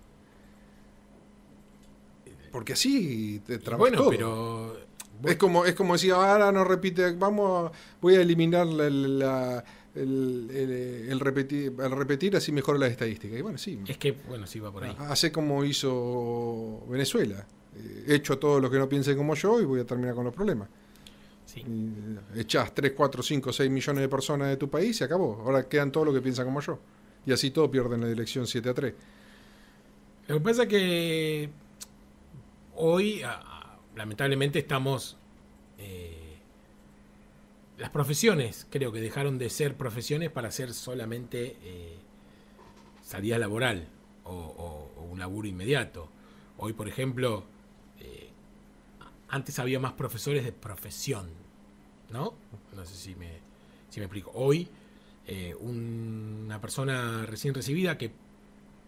Porque así te trabajas todo. Pero... Es como decir, ahora no repite, voy a eliminar el repetir, así mejora las estadísticas. Y bueno, sí. Es que, sí va por ahí. Hace como hizo Venezuela. Echo a todos los que no piensen como yo y voy a terminar con los problemas. Sí. Echás 3, 4, 5, 6 millones de personas de tu país y se acabó. Ahora quedan todos los que piensan como yo. Y así todos pierden la elección 7-3. Lo que pasa es que hoy, lamentablemente, estamos... las profesiones creo que dejaron de ser profesiones para ser solamente salida laboral o un laburo inmediato. Hoy, por ejemplo, antes había más profesores de profesión, ¿no? No sé si me explico. Hoy, una persona recién recibida que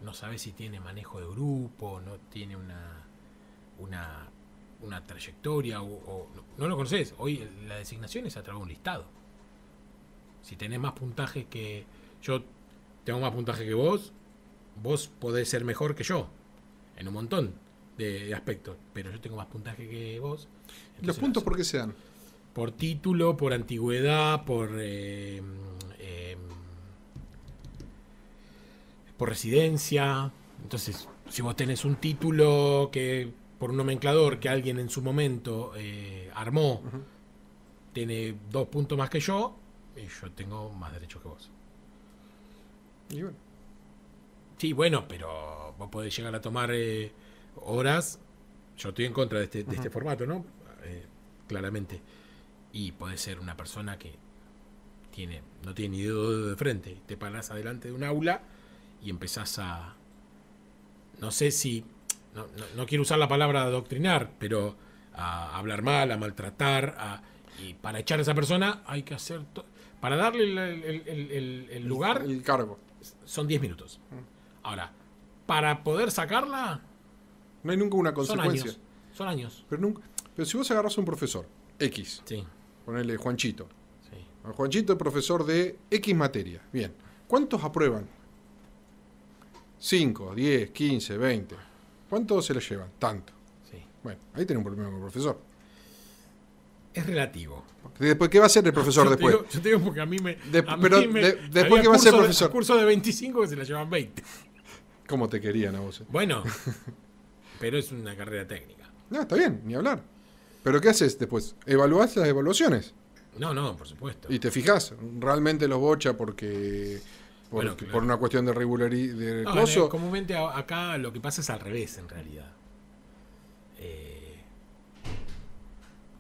no sabe si tiene manejo de grupo, no tiene una trayectoria o no lo conoces. Hoy la designación es a través de un listado. Si tenés más puntaje que yo, tengo más puntaje que vos podés ser mejor que yo en un montón de aspectos, pero yo tengo más puntaje que vos. ¿Los puntos por qué se dan? Por título, por antigüedad, por residencia. Entonces, si vos tenés un título que por un nomenclador que alguien en su momento armó, tiene 2 puntos más que yo, y yo tengo más derechos que vos. Y bueno. Sí, bueno, pero vos podés llegar a tomar horas. Yo estoy en contra de este formato, ¿no? Claramente. Y podés ser una persona que no tiene ni dedo de frente. Te parás adelante de un aula y empezás a... No sé si... No quiero usar la palabra adoctrinar, pero a hablar mal, a maltratar, y para echar a esa persona hay que hacer... Para darle el lugar... El cargo. Son 10 minutos. Ahora, para poder sacarla... No hay nunca una consecuencia. Son años. Pero si vos agarrás a un profesor X, Sí. ponele Juanchito. Sí. A Juanchito es profesor de X materia. Bien. ¿Cuántos aprueban? 5, 10, 15, 20. ¿Cuántos se lo llevan? Tanto. Sí. Bueno, ahí tenés un problema con el profesor. Es relativo. Después, ¿qué va a hacer el profesor después? Yo te digo porque a mí me... Después, ¿qué va a hacer el profesor? Curso de 25 que se la llevan 20. ¿Cómo te querían a vos? Bueno, pero es una carrera técnica. No, está bien, ni hablar. ¿Pero qué haces después? ¿Evaluás las evaluaciones? No, por supuesto. Y te fijás, realmente los bocha porque... Bueno, claro. Por una cuestión de regularidad. De No, coso. comúnmente acá lo que pasa es al revés, en realidad.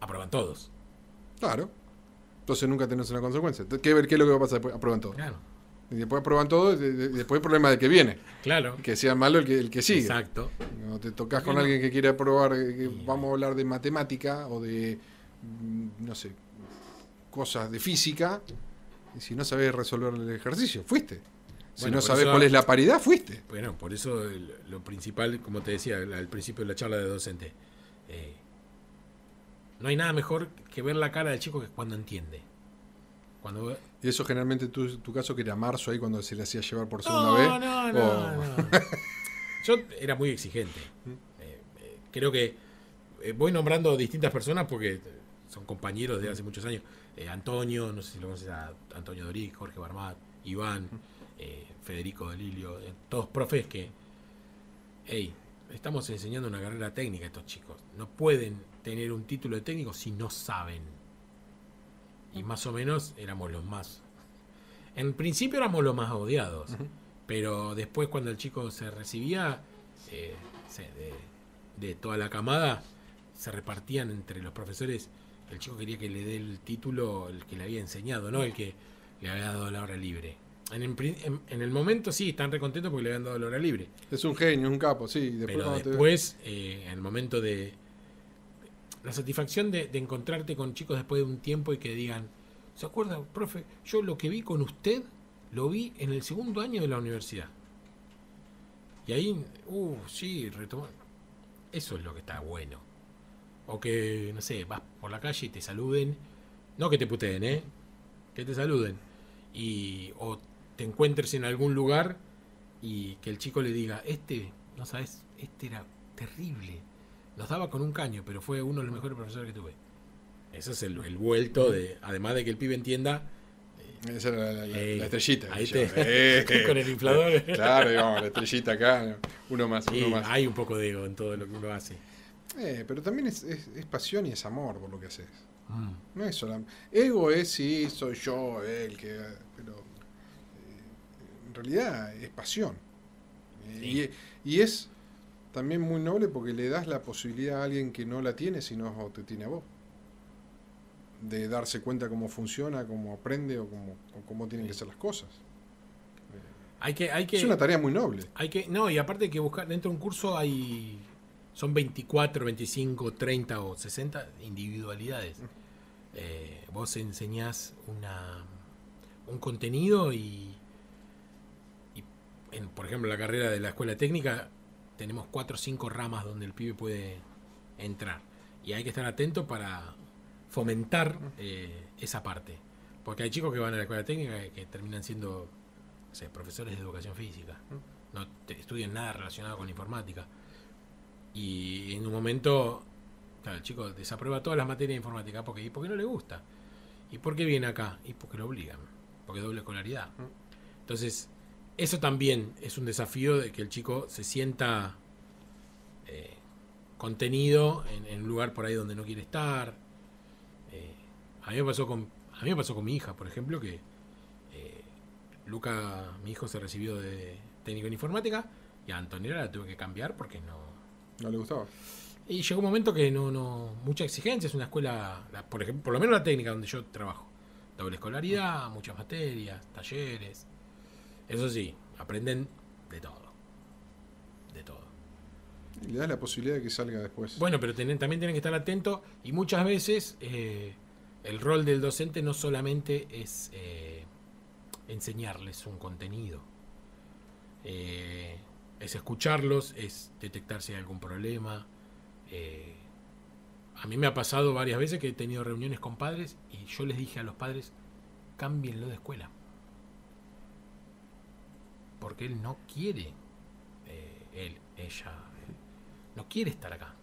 Aprueban todos. Claro. Entonces nunca tenés una consecuencia. ¿Qué es lo que va a pasar después? Aprueban todo. Claro. Y después aprueban todo, después el problema del que viene. Claro. Que sea malo el que sigue. Exacto. No te tocas con No. alguien que quiere aprobar, Sí. vamos a hablar de matemática o de, no sé, cosas de física. Y si no sabés resolver el ejercicio, fuiste. Si Bueno, no por sabés eso- cuál es la paridad, fuiste. Bueno, por eso lo principal, como te decía al principio de la charla de docente, no hay nada mejor que ver la cara del chico que cuando entiende. Cuando Y eso generalmente tu caso que era marzo ahí cuando se le hacía llevar por segunda no, vez. no. Yo era muy exigente. Creo que voy nombrando distintas personas porque son compañeros de hace muchos años. Antonio, no sé si lo conoces a Antonio Doric, Jorge Barmat, Iván, Federico Delilio, todos profes que, hey, estamos enseñando una carrera técnica a estos chicos. No pueden tener un título de técnico si no saben. Y más o menos éramos los más... En principio éramos los más odiados, pero después cuando el chico se recibía, de toda la camada, se repartían entre los profesores. El chico quería que le dé el título el que le había enseñado, no el que le había dado la hora libre. En el momento sí, están recontentos porque le habían dado la hora libre. Es un genio, es un capo, sí. Después Pero cuando después, en el momento de... La satisfacción de encontrarte con chicos después de un tiempo y que digan, ¿se acuerda, profe? Yo lo que vi con usted, lo vi en el segundo año de la universidad. Y ahí, sí, retomar. Eso es lo que está bueno. O que, no sé, vas por la calle y te saluden. No que te puteen, que te saluden. O te encuentres en algún lugar y que el chico le diga, no sabes, este era terrible. Nos daba con un caño, pero fue uno de los mejores profesores que tuve. Eso es el vuelto de, además de que el pibe entienda. esa era la estrellita. Ahí te con el inflador. Claro, digamos, la estrellita acá, uno más, Sí, uno más. hay un poco de ego en todo lo que uno hace. Pero también es pasión y es amor por lo que haces. No es solamente. Ego es sí, soy yo, el que. Pero. En realidad es pasión. Sí. Y es también muy noble porque le das la posibilidad a alguien que no la tiene, sino te tiene a vos. De darse cuenta cómo funciona, cómo aprende o cómo tienen que ser las cosas. Hay que, Es una tarea muy noble. y aparte hay que buscar, dentro de un curso son 24, 25, 30 o 60 individualidades. Vos enseñás un contenido por ejemplo, la carrera de la escuela técnica tenemos 4 o 5 ramas donde el pibe puede entrar. Y hay que estar atento para fomentar esa parte. Porque hay chicos que van a la escuela técnica que terminan siendo, no sé, profesores de educación física. No estudian nada relacionado con la informática. Y en un momento, claro, el chico desaprueba todas las materias de informática. ¿Y por qué no le gusta? ¿Y por qué viene acá? Y porque lo obligan. Porque es doble escolaridad. Entonces, eso también es un desafío de que el chico se sienta contenido en un lugar por ahí donde no quiere estar. A mí me pasó con mi hija, por ejemplo, que Luca, mi hijo, se recibió de técnico en informática y a Antonella la tuve que cambiar porque ¿No le gustaba? y llegó un momento que no mucha exigencia, es una escuela, por ejemplo, por lo menos la técnica donde yo trabajo. Doble escolaridad, muchas materias, talleres. Eso sí, aprenden de todo. De todo. Y le das la posibilidad de que salga después. Bueno, pero también tienen que estar atentos y muchas veces el rol del docente no solamente es enseñarles un contenido. Es escucharlos, es detectar si hay algún problema. A mí me ha pasado varias veces que he tenido reuniones con padres y yo les dije a los padres, cámbienlo de escuela. Porque él no quiere, ella, no quiere estar acá.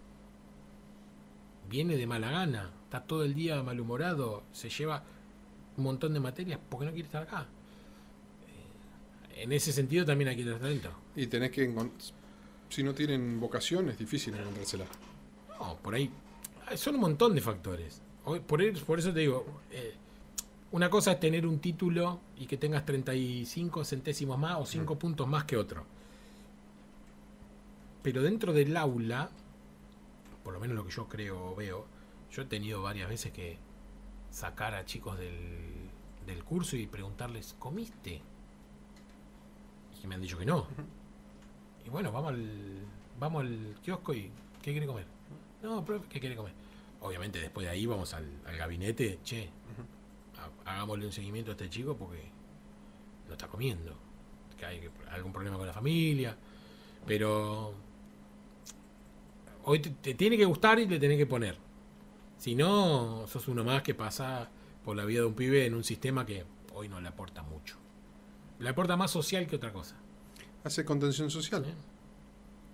Viene de mala gana, está todo el día malhumorado, se lleva un montón de materias porque no quiere estar acá. En ese sentido también hay que tener talento. Y tenés que si no tienen vocación es difícil encontrársela. No, por ahí son un montón de factores. Por eso te digo, una cosa es tener un título y que tengas 35 centésimos más o 5 puntos más que otro. Pero dentro del aula, por lo menos lo que yo creo o veo, yo he tenido varias veces que sacar a chicos del curso y preguntarles, ¿comiste? Y me han dicho que no. Y bueno, vamos al kiosco y ¿qué quiere comer? No, profe, ¿qué quiere comer? Obviamente después de ahí vamos al gabinete, che, hagámosle un seguimiento a este chico porque no está comiendo, que hay algún problema con la familia, pero hoy te tiene que gustar y le tenés que poner. Si no, sos uno más que pasa por la vida de un pibe en un sistema que hoy no le aporta mucho. Le aporta más social que otra cosa. Hace contención social.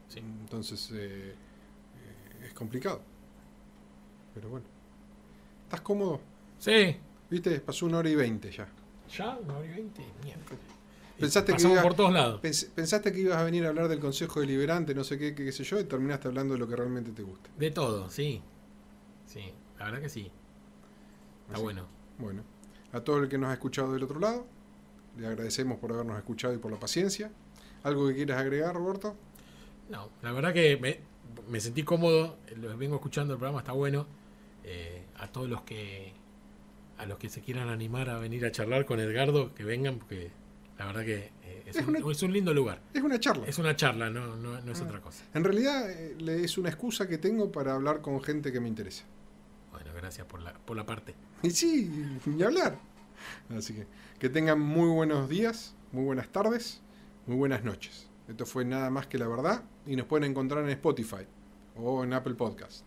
Sí. Entonces es complicado. Pero bueno. ¿Estás cómodo? Sí. ¿Viste? Pasó 1:20 ya. ¿Ya? 1:20. Mierda. Pensaste por todos lados. Pensaste que ibas a venir a hablar del Consejo Deliberante, no sé qué sé yo, y terminaste hablando de lo que realmente te gusta. De todo, sí. Sí, la verdad que sí. Está Así. bueno. Bueno, a todo el que nos ha escuchado del otro lado, le agradecemos por habernos escuchado y por la paciencia. ¿Algo que quieras agregar, Roberto? No, la verdad que me sentí cómodo, lo vengo escuchando el programa, está bueno. A todos los que se quieran animar a venir a charlar con Edgardo, que vengan, porque la verdad que es un lindo lugar. Es una charla. Es una charla, no es otra cosa. En realidad es una excusa que tengo para hablar con gente que me interesa. Bueno, gracias por la parte. Y sí, ni hablar. Así que tengan muy buenos días, muy buenas tardes, muy buenas noches. Esto fue Nada Más que la Verdad y nos pueden encontrar en Spotify o en Apple Podcast.